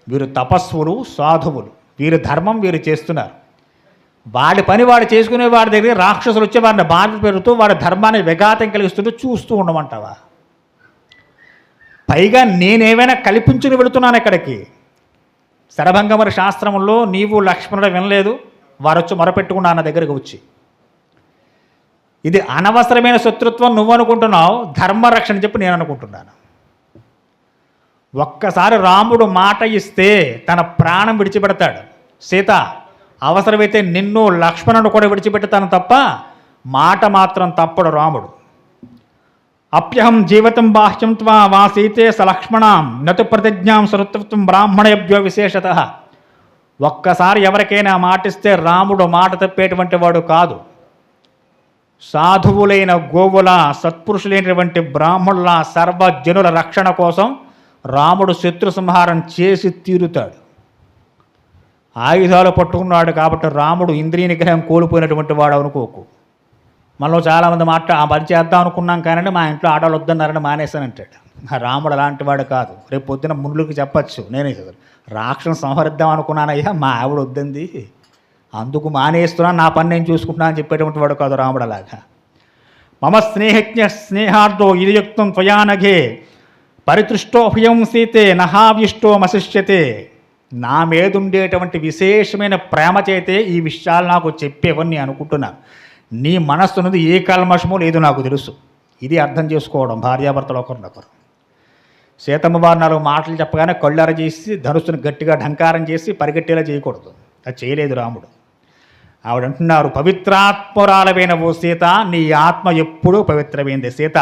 వీరు తపస్సులు సాధువులు, వీరి ధర్మం వీరు చేస్తున్నారు. వాడి పని వాడు చేసుకునే వాడి దగ్గర రాక్షసులు వచ్చే వాడిని బాధ పెడుతూ వాడి ధర్మాన్ని విఘాతం కలిగిస్తుంటే చూస్తూ ఉండమంటావా? పైగా నేనేమైనా కల్పించుని వెళుతున్నాను ఇక్కడికి. శరభంగమరి శాస్త్రంలో నీవు లక్ష్మణుడు వినలేదు, వారు వచ్చి మొరపెట్టుకున్నా నా దగ్గరికి వచ్చి. ఇది అనవసరమైన శత్రుత్వం నువ్వు అనుకుంటున్నావు, ధర్మరక్షణ చెప్పి నేను అనుకుంటున్నాను. ఒక్కసారి రాముడు మాట ఇస్తే తన ప్రాణం విడిచిపెడతాడు. సీత అవసరమైతే నిన్ను లక్ష్మణుడు కూడా విడిచిపెడతాను తప్ప మాట మాత్రం తప్పడు రాముడు. అప్యహం జీవితం బాహ్యం త్వా వా సీతే సలక్ష్మణాం నతు ప్రతిజ్ఞాం సరుత్వం బ్రాహ్మణేభ్యో విశేషత. ఒక్కసారి ఎవరికైనా మాటిస్తే రాముడు మాట తప్పేటువంటి వాడు కాదు. సాధువులైన గోవుల, సత్పురుషులైనటువంటి బ్రాహ్మణుల, సర్వజనుల రక్షణ కోసం రాముడు శత్రు సంహారం చేసి తీరుతాడు. ఆయుధాలు పట్టుకున్నాడు కాబట్టి రాముడు ఇంద్రియ నిగ్రహం కోల్పోయినటువంటి వాడు అనుకోకు. మనలో చాలామంది ఆ పని చేద్దాం అనుకున్నాం కానీ మా ఇంట్లో ఆటలు వద్దన్నారని మానేశానంటాడు. రాముడు అలాంటి వాడు కాదు. రేపు పొద్దున మునులకి చెప్పచ్చు, నేనే రాక్షసుని సంహరిద్దాం అనుకున్నానయ్యా, మా ఆవిడ వద్దంది, అందుకు మానేస్తున్నాను, నా పని నేను చూసుకుంటున్నా అని చెప్పేటువంటి వాడు కాదు రాముడు అలాగా. మమ స్నేహజ్ఞ స్నేహార్థో ఇదియుక్తం త్వయానఘే పరితృష్టోభయం సీతే నహావిష్టో మశిష్యతే. నా మీద ఉండేటువంటి విశేషమైన ప్రేమ చేతే ఈ విషయాలు నాకు చెప్పేవని అనుకుంటున్నాను. నీ మనస్సున్నది ఏ కల్మషము లేదు నాకు తెలుసు. ఇది అర్థం చేసుకోవడం భార్యాభర్తలు ఒకరినొకరు. సీతమ్మ వారు 4 మాటలు చెప్పగానే కళ్ళార చేసి ధనుస్సును గట్టిగా ఢంకారం చేసి పరిగెట్టేలా చేయకూడదు. అది చేయలేదు రాముడు. ఆవిడ అంటున్నారు, పవిత్రాత్మరాలమైన ఓ సీత, నీ ఆత్మ ఎప్పుడూ పవిత్రమైంది. సీత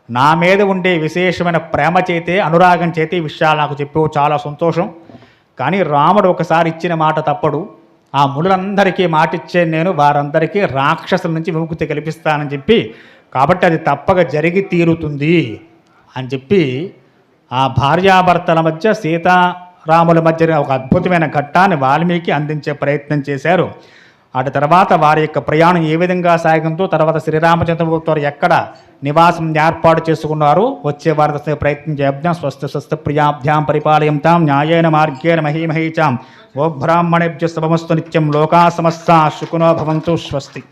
నా మీద ఉండే విశేషమైన ప్రేమ చేతే, అనురాగం చేతే ఈ విషయాలు నాకు చెప్పేవు, చాలా సంతోషం. కానీ రాముడు ఒకసారి ఇచ్చిన మాట తప్పడు. ఆ మునులందరికీ మాటిచ్చే నేను వారందరికీ రాక్షసుల నుంచి విముక్తి కల్పిస్తానని చెప్పి, కాబట్టి అది తప్పక జరిగి తీరుతుంది అని చెప్పి ఆ భార్యాభర్తల మధ్య, సీతారాముల మధ్య ఒక అద్భుతమైన ఘట్టాన్ని వాల్మీకి అందించే ప్రయత్నం చేశారు. అటు తర్వాత వారి యొక్క ప్రయాణం ఏ విధంగా సాగిందో, తర్వాత శ్రీరామచంద్రమూర్తి వారు ఎక్కడ నివాసం ఏర్పాటు చేసుకున్నారు వచ్చే వారి ప్రయత్నం చేద్దాం. స్వస్థ ప్రియాభ్యాం పరిపాలయంతాం న్యాయేన మార్గేణ మహీమహీచాం. ఓ బ్రాహ్మణేభ్య శుభమస్తు నిత్యం. లోకా సమస్తా సుఖినో భవంతు. స్వస్తి.